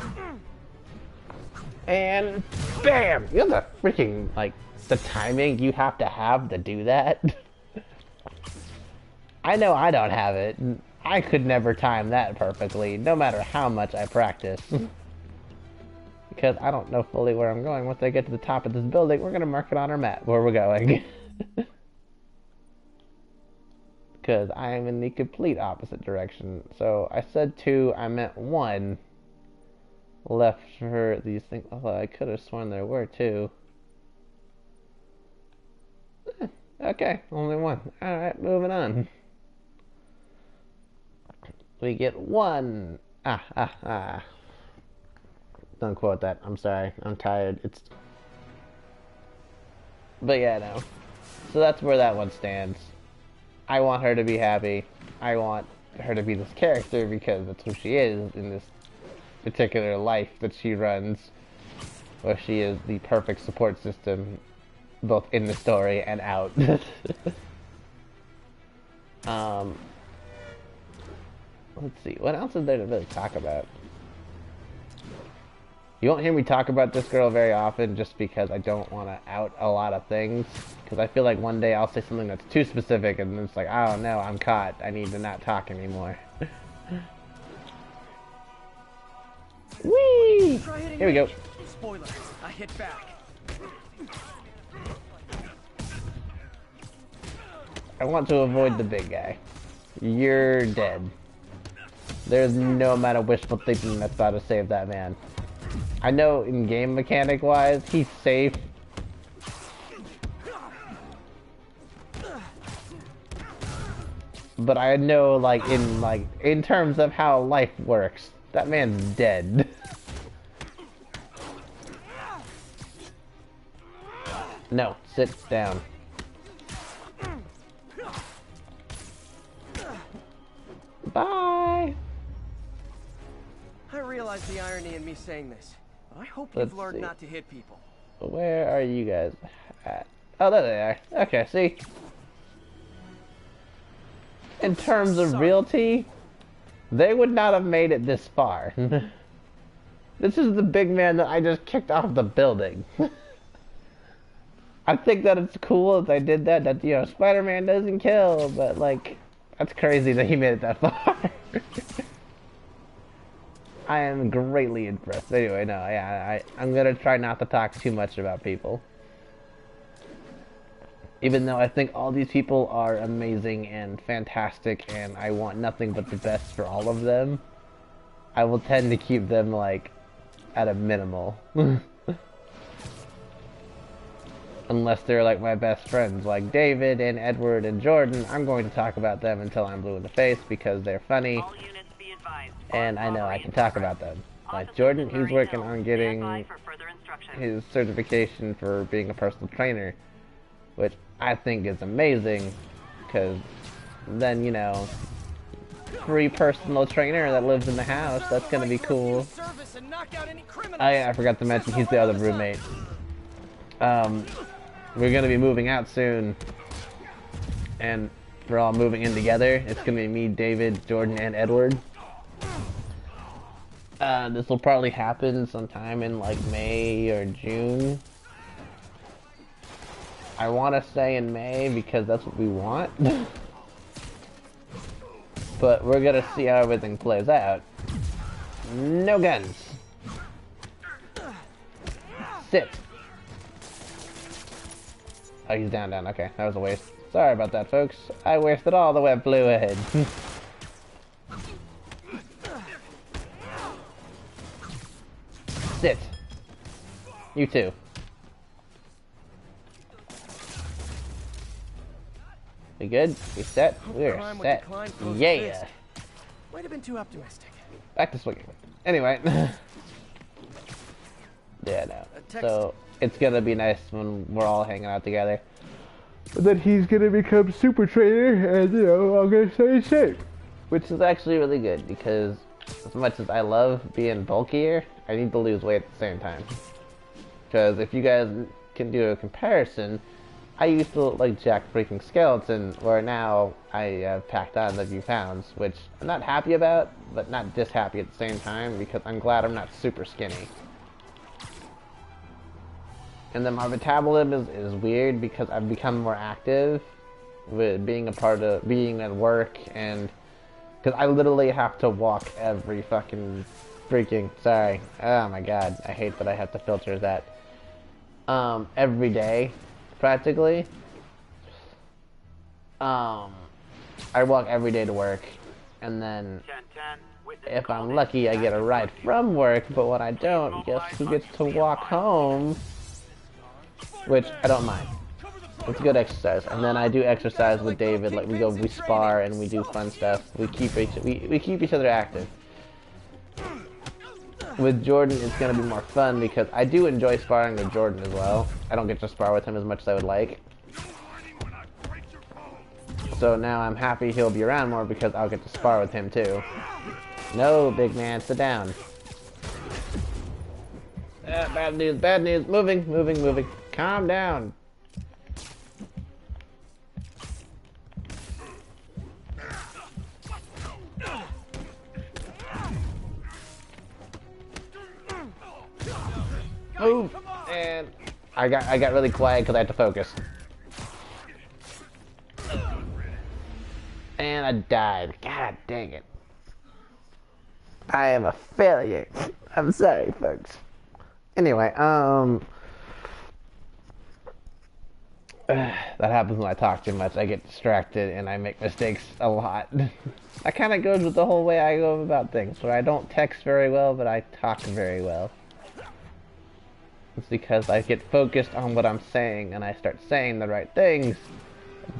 Speaker 1: And bam! You know the freaking, like, the timing you have to do that? I know I don't have it. I could never time that perfectly, no matter how much I practice. Because I don't know fully where I'm going. Once I get to the top of this building, we're gonna mark it on our map where we're going. Because I am in the complete opposite direction. So I said 2, I meant 1 left for these things. Although I could have sworn there were 2. Okay, only 1. Alright, moving on. We get 1. Don't quote that. I'm sorry. I'm tired. But yeah, no. So that's where that one stands. I want her to be happy. I want her to be this character because that's who she is in this particular life that she runs, where she is the perfect support system, both in the story and out. Let's see, what else is there to really talk about? You won't hear me talk about this girl very often just because I don't want to out a lot of things. Because I feel like one day I'll say something that's too specific and then it's like, oh no, I'm caught. I need to not talk anymore. Whee! Here we go.
Speaker 3: Spoiler, I hit back.
Speaker 1: I want to avoid the big guy. You're dead. There's no amount of wishful thinking that's about to save that man. I know in game mechanic wise, he's safe. But I know in terms of how life works, that man's dead. No, sit down. Bye.
Speaker 3: realize the irony in me saying this. I hope
Speaker 1: Let's
Speaker 3: you've learned
Speaker 1: see.
Speaker 3: not to hit people.
Speaker 1: Where are you guys at? Oh, there they are. Okay, see? In terms of realty, they would not have made it this far. This is the big man that I just kicked off the building. I think that it's cool that they did that, you know, Spider-Man doesn't kill, but, like, that's crazy that he made it that far. I am greatly impressed. Anyway, no, yeah, I'm gonna try not to talk too much about people. Even though I think all these people are amazing and fantastic, and I want nothing but the best for all of them, I will tend to keep them, like, at a minimal. Unless they're, like, my best friends, like David and Edward and Jordan. I'm going to talk about them until I'm blue in the face because they're funny,
Speaker 7: All units be advised.
Speaker 1: and I know I can talk about them. Like Jordan, he's working on getting
Speaker 7: For further instructions.
Speaker 1: his certification for being a personal trainer, which I think is amazing, because then, you know, free personal trainer that lives in the house, that's gonna be cool.
Speaker 3: Service and knock out any criminals.
Speaker 1: Oh yeah, I forgot to mention he's the other roommate. We're gonna be moving out soon, and we're all moving in together. It's gonna be me, David, Jordan, and Edward. This will probably happen sometime in like May or June. I want to say in May because that's what we want. But we're gonna see how everything plays out. No guns. Sit. Oh, he's down. Okay, that was a waste. Sorry about that, folks. I wasted all the wet fluid. Sit. You too. We good? We set? We're set. Yeah!
Speaker 3: Might have been too optimistic.
Speaker 1: Back to swinging. Anyway. Yeah, no. So, it's gonna be nice when we're all hanging out together. But then he's gonna become super trainer, and, you know, I'm gonna stay in shape. Which is actually really good, because as much as I love being bulkier, I need to lose weight at the same time. Because if you guys can do a comparison, I used to look like Jack freaking Skeleton, where now I have packed on a few pounds, which I'm not happy about, but not just happy at the same time, because I'm glad I'm not super skinny. And then my metabolism is weird because I've become more active with being being at work, and because I literally have to walk every sorry, oh my god, I hate that I have to filter that, every day, practically. I walk every day to work, and then if I'm lucky I get a ride from work, but when I don't, guess who gets to walk home? Which I don't mind. It's good exercise. And then I do exercise with David, like we spar and we do fun stuff. We keep each other active. With Jordan, it's gonna be more fun because I do enjoy sparring with Jordan as well. I don't get to spar with him as much as I would like. So now I'm happy he'll be around more because I'll get to spar with him too. No, big man, sit down. Bad news, bad news. Moving. Calm down. Move. And I got really quiet because I had to focus. And I died. God dang it. I am a failure. I'm sorry, folks. Anyway, that happens when I talk too much. I get distracted and I make mistakes a lot. That kind of goes with the whole way I go about things, where I don't text very well, but I talk very well. It's because I get focused on what I'm saying and I start saying the right things,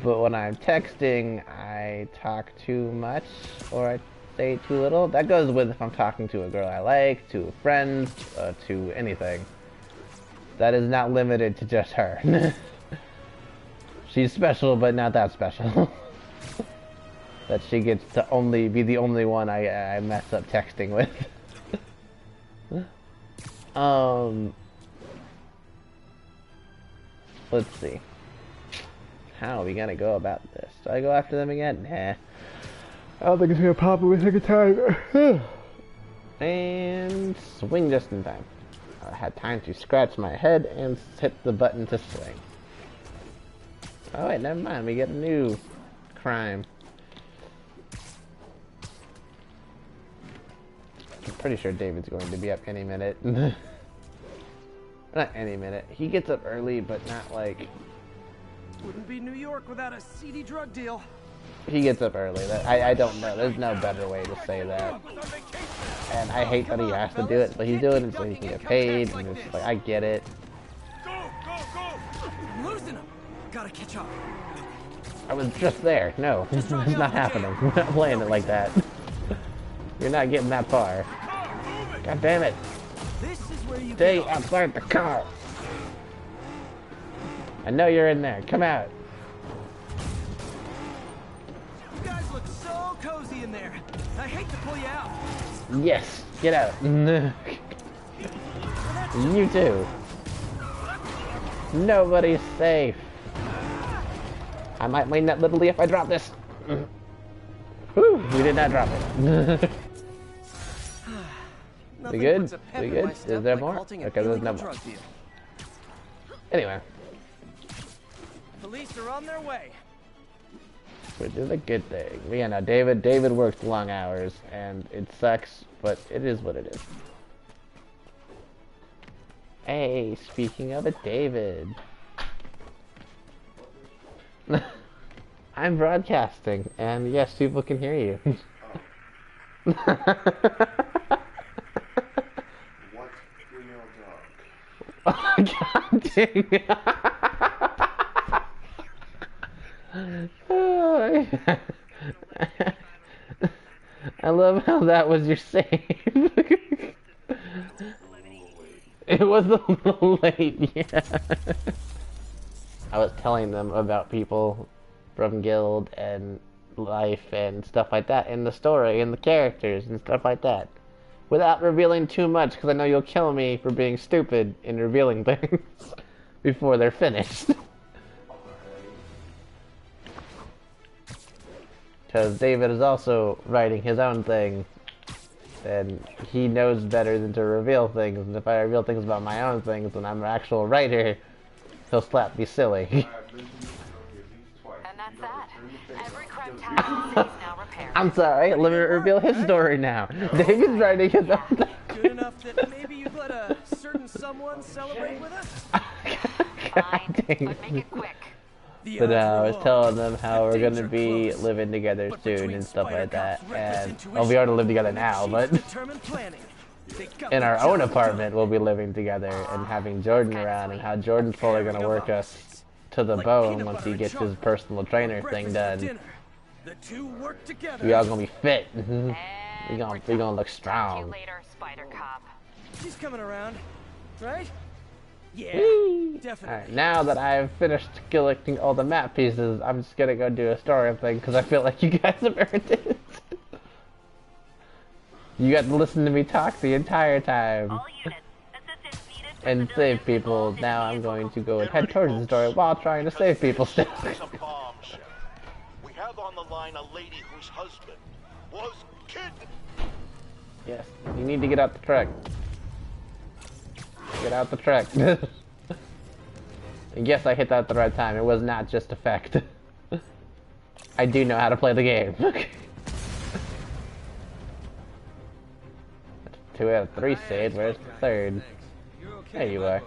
Speaker 1: but when I'm texting, I talk too much, or I say too little. That goes with if I'm talking to a girl I like, to a friend, to anything. That is not limited to just her. She's special, but not that special. That she gets to only be the only one I mess up texting with. Let's see. How are we gonna go about this? Do I go after them again? Nah. I don't think it's gonna pop with a second time. And swing just in time. I had time to scratch my head and hit the button to swing. Oh wait, never mind. We get a new crime. I'm pretty sure David's going to be up any minute. Not any minute. He gets up early, but not like...
Speaker 3: Wouldn't be New York without a seedy drug deal.
Speaker 1: He gets up early. I don't know. There's no better way to say that. And I hate that he has to do it, but he's doing it so he can get paid. And it's like, I get it.
Speaker 3: I'm losing him. Gotta catch up.
Speaker 1: I was just there. No, it's not happening. We're not playing it like that. You're not getting that far. God damn it.
Speaker 3: This is where you
Speaker 1: Stay outside the car. I know you're in there. Come out.
Speaker 3: You guys look so cozy in there. I hate to pull you out.
Speaker 1: Yes. Get out. You too. Nobody's safe. I might win that literally if I drop this. Whew, we did not drop it. We good? We good? Is there more? Okay, there's no more. Anyway.
Speaker 3: Police are on their way.
Speaker 1: Which is a good thing. But yeah, no, David works long hours, and it sucks, but it is what it is. Hey, speaking of it, David. I'm broadcasting, and yes, people can hear you.
Speaker 5: What real dog?
Speaker 1: Oh, God dang it. I love how that was your save. It was a little late, yeah. I was telling them about people from Guild and life and stuff like that, and the story and the characters and stuff like that, without revealing too much, because I know you'll kill me for being stupid in revealing things before they're finished. Because David is also writing his own thing, and he knows better than to reveal things, and if I reveal things about my own things and I'm an actual writer, he'll slap me silly.
Speaker 7: And that's that. Every crime tab in the city is now repaired.
Speaker 1: I'm sorry, let me reveal his story now. David's writing his own thing.
Speaker 3: Good enough that maybe you'd let a certain someone celebrate with us?
Speaker 7: Fine, but make it quick.
Speaker 1: But I was telling them how we're gonna be living together soon and stuff like that. And well, we already live together now, but in our own apartment we'll be living together and having Jordan around, and how Jordan's probably gonna work us to the bone once he gets his personal trainer thing done. We all gonna be fit. we gonna look strong.
Speaker 7: See you later, Spider Cop.
Speaker 3: She's coming around, right? Yeah, definitely.
Speaker 1: Alright, now that I've finished collecting all the map pieces, I'm just gonna go do a story thing because I feel like you guys have earned it. You got to listen to me talk the entire time
Speaker 7: All units, assistance needed for
Speaker 1: and
Speaker 7: civilians
Speaker 1: save people.
Speaker 7: involved in
Speaker 1: Now I'm
Speaker 7: vehicle.
Speaker 1: going to go and head towards the story while trying to save people still.
Speaker 5: It's a bombshell. We have on the line a lady whose husband was kidnapped.
Speaker 1: Yes, you need to get out the truck. Get out the truck. And yes, I hit that at the right time. It was not just effect. I do know how to play the game. 2 out of 3 saved. Where's the third? There you are.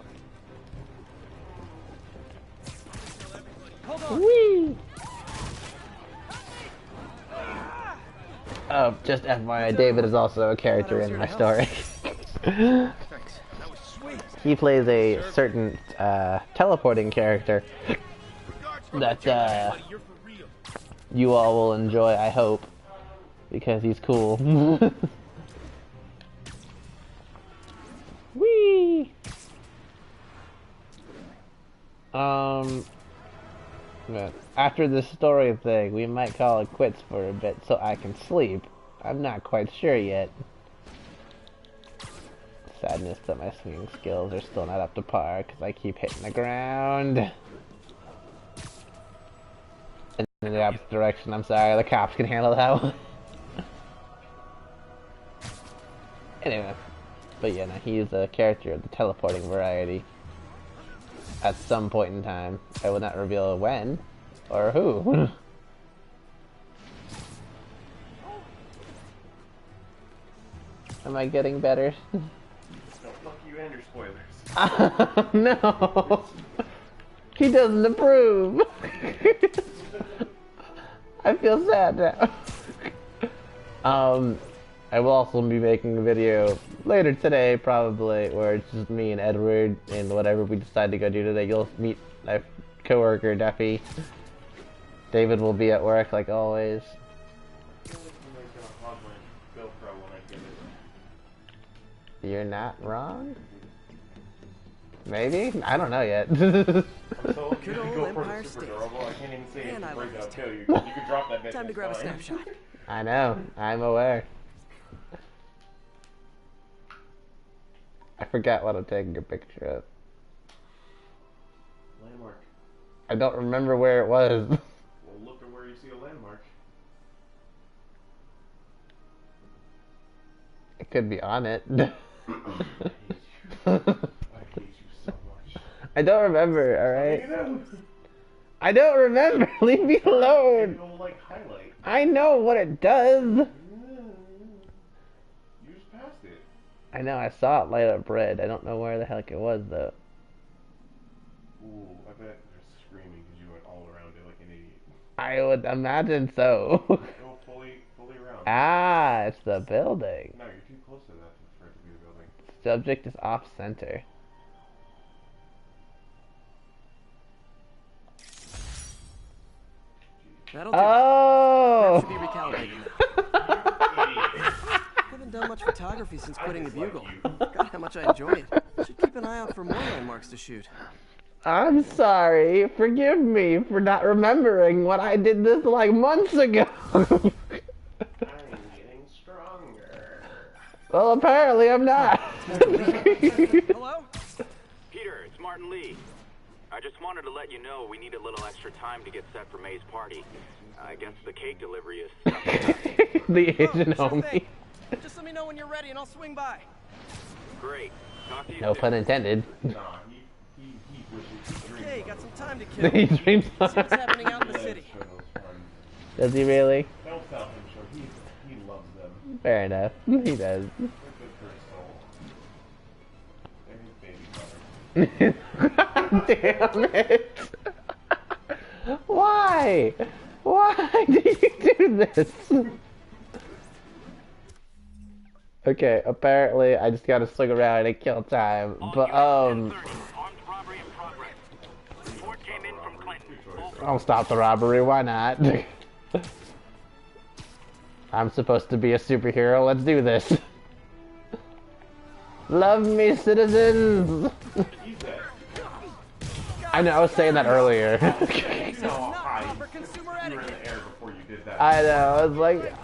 Speaker 1: Whee! Oh, just FYI, David is also a character in my story. He plays a certain teleporting character that you all will enjoy, I hope, because he's cool. Whee! But after this story thing, we might call it quits for a bit so I can sleep. I'm not quite sure yet. Sadness that my swinging skills are still not up to par because I keep hitting the ground. In the opposite direction, I'm sorry, the cops can handle that one. Anyway, but yeah, no, he's a character of the teleporting variety. At some point in time, I will not reveal when or who. Am I getting better?
Speaker 8: No, fuck you and your spoilers.
Speaker 1: No! He doesn't approve! I feel sad now. I will also be making a video later today, probably, where it's just me and Edward and whatever we decide to go do today. You'll meet my coworker, Duffy. David will be at work, like always. You're not wrong? Maybe? I don't know yet.
Speaker 8: So if you
Speaker 3: Good old
Speaker 8: go for
Speaker 3: Empire
Speaker 8: the super
Speaker 3: State.
Speaker 8: durable, I can't even say
Speaker 3: Man,
Speaker 8: if
Speaker 3: I
Speaker 8: you break
Speaker 3: love
Speaker 8: out
Speaker 3: this
Speaker 8: too. You could drop that bitch.
Speaker 3: Time to
Speaker 8: it's
Speaker 3: grab a
Speaker 8: fine.
Speaker 3: snapshot.
Speaker 1: I know. I'm aware. I forgot what I'm taking a picture of.
Speaker 8: Landmark.
Speaker 1: I don't remember where it was.
Speaker 8: Well, look at where you see a landmark.
Speaker 1: It could be on it.
Speaker 8: I hate you so much.
Speaker 1: I don't remember,
Speaker 8: You
Speaker 1: alright?
Speaker 8: know,
Speaker 1: I don't remember. Leave me alone.
Speaker 8: it'll like highlight.
Speaker 1: I know what it does.
Speaker 8: You just passed it.
Speaker 1: I know, I saw it light up red. I don't know where the heck it was, though.
Speaker 8: Ooh, I bet they're screaming because you went all around it like an idiot.
Speaker 1: I would imagine so.
Speaker 8: Go fully around.
Speaker 1: Ah, it's the building.
Speaker 8: No, you're too close to that for it to be the building.
Speaker 1: Subject is off center.
Speaker 3: That'll do.
Speaker 1: Oh!
Speaker 3: Should be recalibrated now. Haven't done much photography since quitting the Bugle. God, how much I enjoy it. Should keep an eye out for more landmarks to shoot.
Speaker 1: I'm sorry. Forgive me for not remembering what I did this like months ago.
Speaker 8: I'm getting stronger.
Speaker 1: Well, apparently I'm not.
Speaker 3: Hello?
Speaker 4: Peter, it's Martin Lee. I just wanted to let you know we need a little extra time to get set for May's party. I guess the cake delivery is stuck.
Speaker 1: The Asian
Speaker 3: Sure
Speaker 1: homie.
Speaker 3: thing. Just let me know when you're ready and I'll swing by.
Speaker 4: Great. Talk to you
Speaker 1: No
Speaker 4: soon.
Speaker 1: pun intended.
Speaker 8: Nah, he wishes he dreamed
Speaker 3: Hey,
Speaker 8: of
Speaker 3: got some time to
Speaker 1: He
Speaker 3: kill.
Speaker 1: dreams
Speaker 3: See what's happening out in the
Speaker 8: it.
Speaker 3: city.
Speaker 8: Show those fun.
Speaker 1: Does he really?
Speaker 8: Don't tell him, sure. He loves them.
Speaker 1: Fair enough. He does.
Speaker 8: They're good for his soul. They're his baby brother.
Speaker 1: Damn it. Why? Why do you do this? Okay, apparently I just gotta swing around and kill time. But,
Speaker 4: Armed robbery in progress. Report came in from Clinton.
Speaker 1: I'll stop the robbery, why not? I'm supposed to be a superhero, let's do this. Love me, citizens!
Speaker 8: He's dead.
Speaker 1: I know, I was saying that earlier.
Speaker 8: You know how
Speaker 3: Not
Speaker 8: high
Speaker 3: proper consumer
Speaker 8: you were in
Speaker 3: etiquette.
Speaker 8: the air before you did that.
Speaker 1: I know,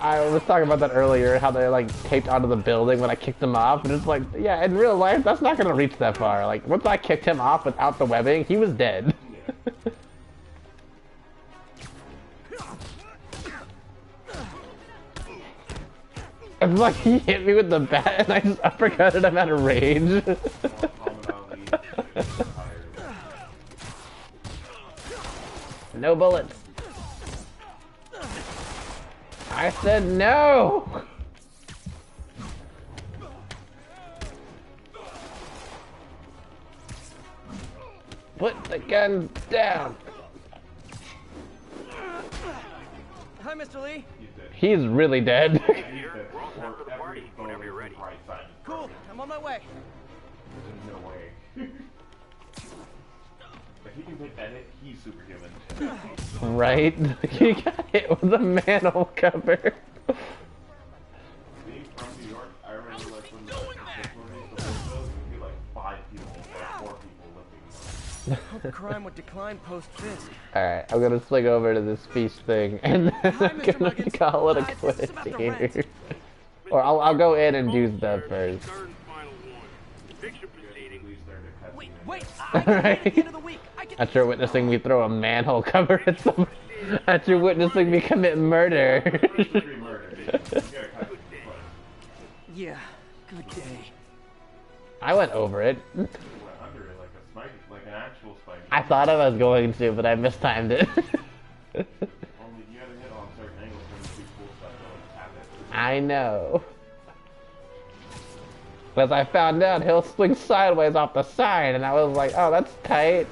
Speaker 1: I was talking about that earlier, how they like taped onto the building when I kicked them off, and it's like, yeah, in real life, that's not gonna reach that far. Like, once I kicked him off without the webbing, he was dead. It's like he hit me with the bat and I just uppercutted him out of rage.
Speaker 8: Muhammad Ali is tired.
Speaker 1: No bullets. I said no! Put the guns down.
Speaker 3: Hi, Mr. Lee.
Speaker 8: He's dead.
Speaker 1: He's really dead.
Speaker 8: He's dead.
Speaker 4: We're all set for the party whenever you're ready.
Speaker 8: Right side.
Speaker 3: Cool, I'm on my way.
Speaker 8: There's no way. If he can hit edit, he's superhuman.
Speaker 1: Right? He got hit with a manhole cover.
Speaker 8: Being from New York, I remember like when the movies, the windows would be like 5 people or 4 people lifting.
Speaker 3: Hope crime would decline post-Fisk.
Speaker 1: Alright, I'm gonna swing over to this feast thing and then
Speaker 3: Hi,
Speaker 1: I'm
Speaker 3: Mr.
Speaker 1: gonna
Speaker 3: Muggins.
Speaker 1: call it a
Speaker 3: This is
Speaker 1: quit
Speaker 3: about the
Speaker 1: here.
Speaker 3: rent.
Speaker 1: Or I'll go in and do stuff first.
Speaker 4: Third and final
Speaker 1: Right? After witnessing me throw a manhole cover at someone. After witnessing me commit murder.
Speaker 8: First degree murder, dude. You gotta cut it.
Speaker 3: Yeah, good day.
Speaker 1: I went over it.
Speaker 8: You went under it like a spike, like an actual spike.
Speaker 1: I thought I was going to, but I mistimed it.
Speaker 8: Only you gotta hit on certain angles when you do cool stuff. Don't tap it.
Speaker 1: I know. As I found out, he'll swing sideways off the side, and I was like, oh, that's tight.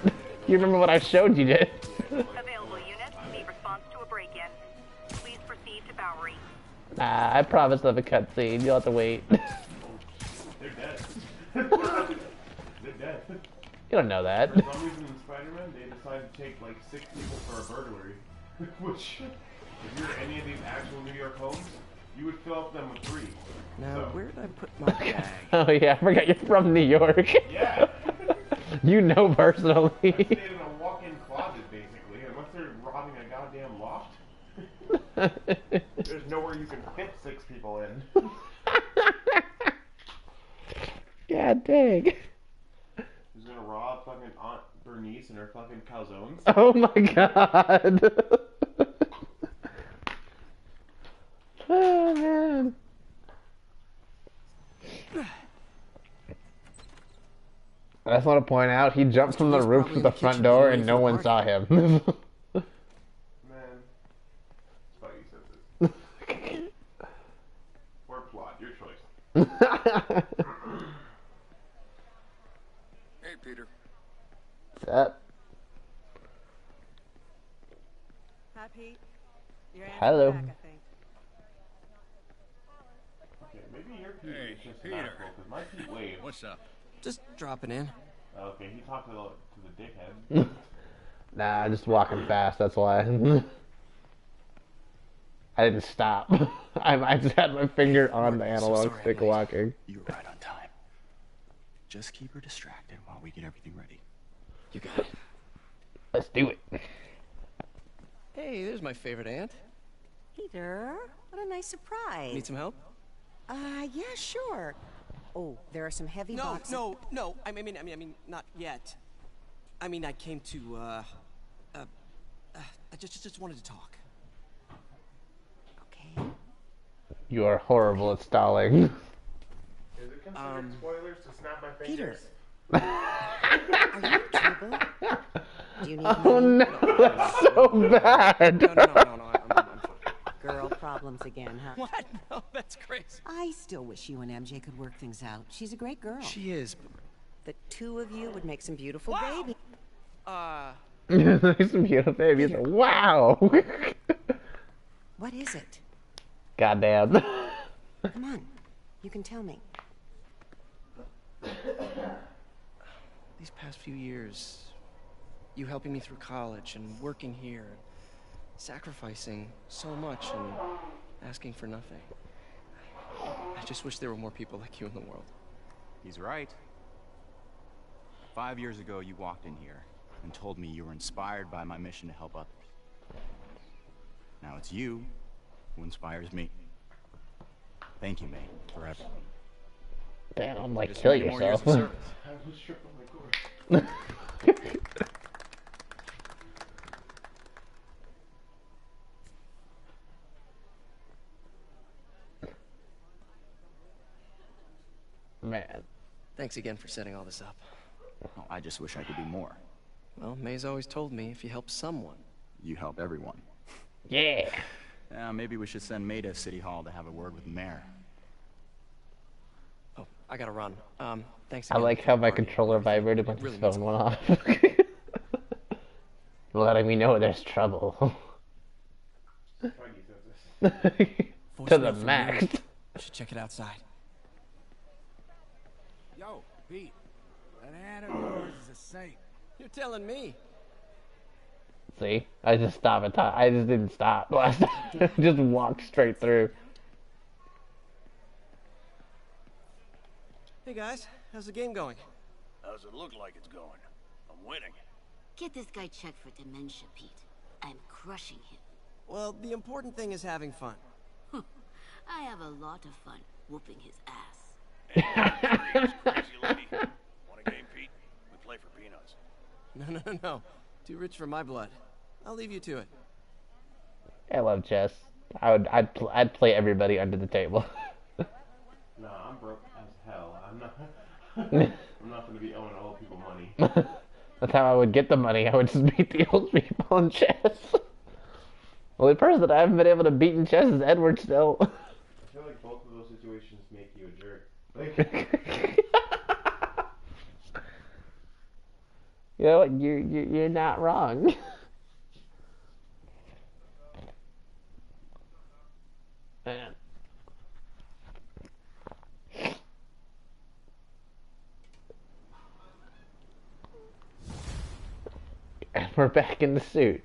Speaker 1: You remember what I showed you, did?
Speaker 7: Available units need response to a break-in. Please proceed to Bowery.
Speaker 1: Nah, I promised them a cutscene. You'll have to wait.
Speaker 8: They're dead. They're dead.
Speaker 1: You don't know that.
Speaker 8: For some reason in Spider-Man, they decided to take like 6 people for a burglary. Which, if you're any of these actual New York homes, you would fill up them with 3.
Speaker 3: Now,
Speaker 8: So-
Speaker 3: where did I put my bag?
Speaker 1: Oh yeah, I forgot you're from New York.
Speaker 8: Yeah.
Speaker 1: You know personally.
Speaker 8: Stayed in a walk-in closet, basically, unless they're robbing a goddamn loft. There's nowhere you can fit 6 people in.
Speaker 1: God dang.
Speaker 8: Who's gonna rob fucking Aunt Bernice and her fucking calzones?
Speaker 1: Oh my god. Oh man. I just want to point out, he jumped from the roof to the front door and no one saw him.
Speaker 8: Man. Spidey says this. Or plot, your choice.
Speaker 9: Hey, Peter.
Speaker 1: What's up?
Speaker 10: Hi, Pete. Your aunt's
Speaker 1: Hello.
Speaker 10: back, I think.
Speaker 8: Okay, maybe your Pete
Speaker 9: Hey,
Speaker 8: is just
Speaker 9: Peter.
Speaker 8: an asshole, because my Pete waves.
Speaker 9: What's up?
Speaker 3: Just dropping in.
Speaker 8: Okay, he talked to the dickhead.
Speaker 1: Nah, just walking fast, that's why. I didn't stop. I just had my finger on the analog stick walking.
Speaker 11: You were right on time. Just keep her distracted while we get everything ready.
Speaker 3: You got it.
Speaker 1: Let's do it.
Speaker 3: Hey, there's my favorite aunt.
Speaker 10: Peter, what a nice surprise.
Speaker 3: Need some help?
Speaker 10: Yeah, sure. Oh, there are some heavy boxes.
Speaker 3: No. I mean, not yet. I mean, I came to, I just wanted to talk.
Speaker 10: Okay.
Speaker 1: You are horrible at stalling.
Speaker 8: Is it considered spoilers to snap my
Speaker 10: Peter.
Speaker 8: fingers?
Speaker 10: Are you in trouble? Do you need
Speaker 1: Oh
Speaker 10: money?
Speaker 1: no, that's so bad.
Speaker 3: No, I'm
Speaker 10: Girl problems again, huh?
Speaker 3: What? No, that's crazy.
Speaker 10: I still wish you and MJ could work things out. She's a great girl.
Speaker 3: She is.
Speaker 10: The two of you would make some beautiful babies.
Speaker 1: Some beautiful babies. Wow.
Speaker 10: What is it?
Speaker 1: Goddamn.
Speaker 10: Come on. You can tell me.
Speaker 3: These past few years, you helping me through college and working here, sacrificing so much and asking for nothing. I just wish there were more people like you in the world.
Speaker 11: He's right. 5 years ago, you walked in here and told me you were inspired by my mission to help others. Now it's you who inspires me. Thank you, May, for everything.
Speaker 1: Damn, like,
Speaker 11: Just
Speaker 1: kill
Speaker 11: many more years
Speaker 1: yourself.
Speaker 11: of service.
Speaker 8: I was tripping my cord.
Speaker 1: Man.
Speaker 3: Thanks again for setting all this up.
Speaker 11: Oh, I just wish I could do more.
Speaker 3: Well, May's always told me if you help someone,
Speaker 11: You help everyone.
Speaker 1: Yeah.
Speaker 11: Maybe we should send May to City Hall to have a word with the mayor.
Speaker 3: Oh, I gotta run. Thanks
Speaker 1: I
Speaker 3: again.
Speaker 1: like how my controller vibrated when
Speaker 3: Really
Speaker 1: his
Speaker 3: means
Speaker 1: phone went off. Letting me know there's trouble.
Speaker 8: Spidey says this.
Speaker 1: To the max.
Speaker 3: I should check it outside.
Speaker 9: Yo, Pete. That aunt of yours is a saint.
Speaker 3: You're telling me.
Speaker 1: See? I just stopped at time. I just didn't stop last time. Just walked straight through.
Speaker 3: Hey guys, how's the game going?
Speaker 9: How's it look like it's going? I'm winning.
Speaker 12: Get this guy checked for dementia, Pete. I'm crushing him.
Speaker 3: Well, the important thing is having fun.
Speaker 12: I have a lot of fun whooping his ass.
Speaker 9: Crazy lady. Want a game, Pete? We play for peanuts.
Speaker 3: No. Too rich for my blood. I'll leave you to it.
Speaker 1: I love chess. I'd play everybody under the table.
Speaker 8: Nah, I'm broke as hell. I'm not gonna be owing old people money.
Speaker 1: That's how I would get the money. I would just beat the old people in chess. The only person that I haven't been able to beat in chess is Edward still.
Speaker 8: I feel like both of those situations make you a jerk. Like,
Speaker 1: you know what? You're not wrong. Man. And we're back in the suit.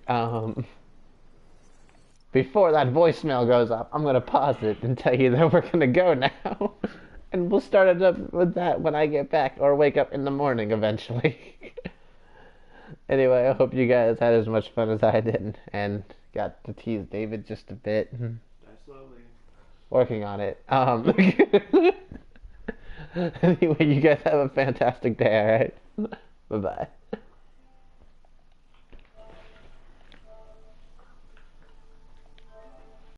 Speaker 1: Before that voicemail goes up, I'm gonna pause it and tell you that we're gonna go now. And we'll start it up with that when I get back or wake up in the morning eventually. Anyway, I hope you guys had as much fun as I did and got to tease David just a bit.
Speaker 8: slowly.
Speaker 1: Working on it. Anyway, you guys have a fantastic day, alright? Bye-bye.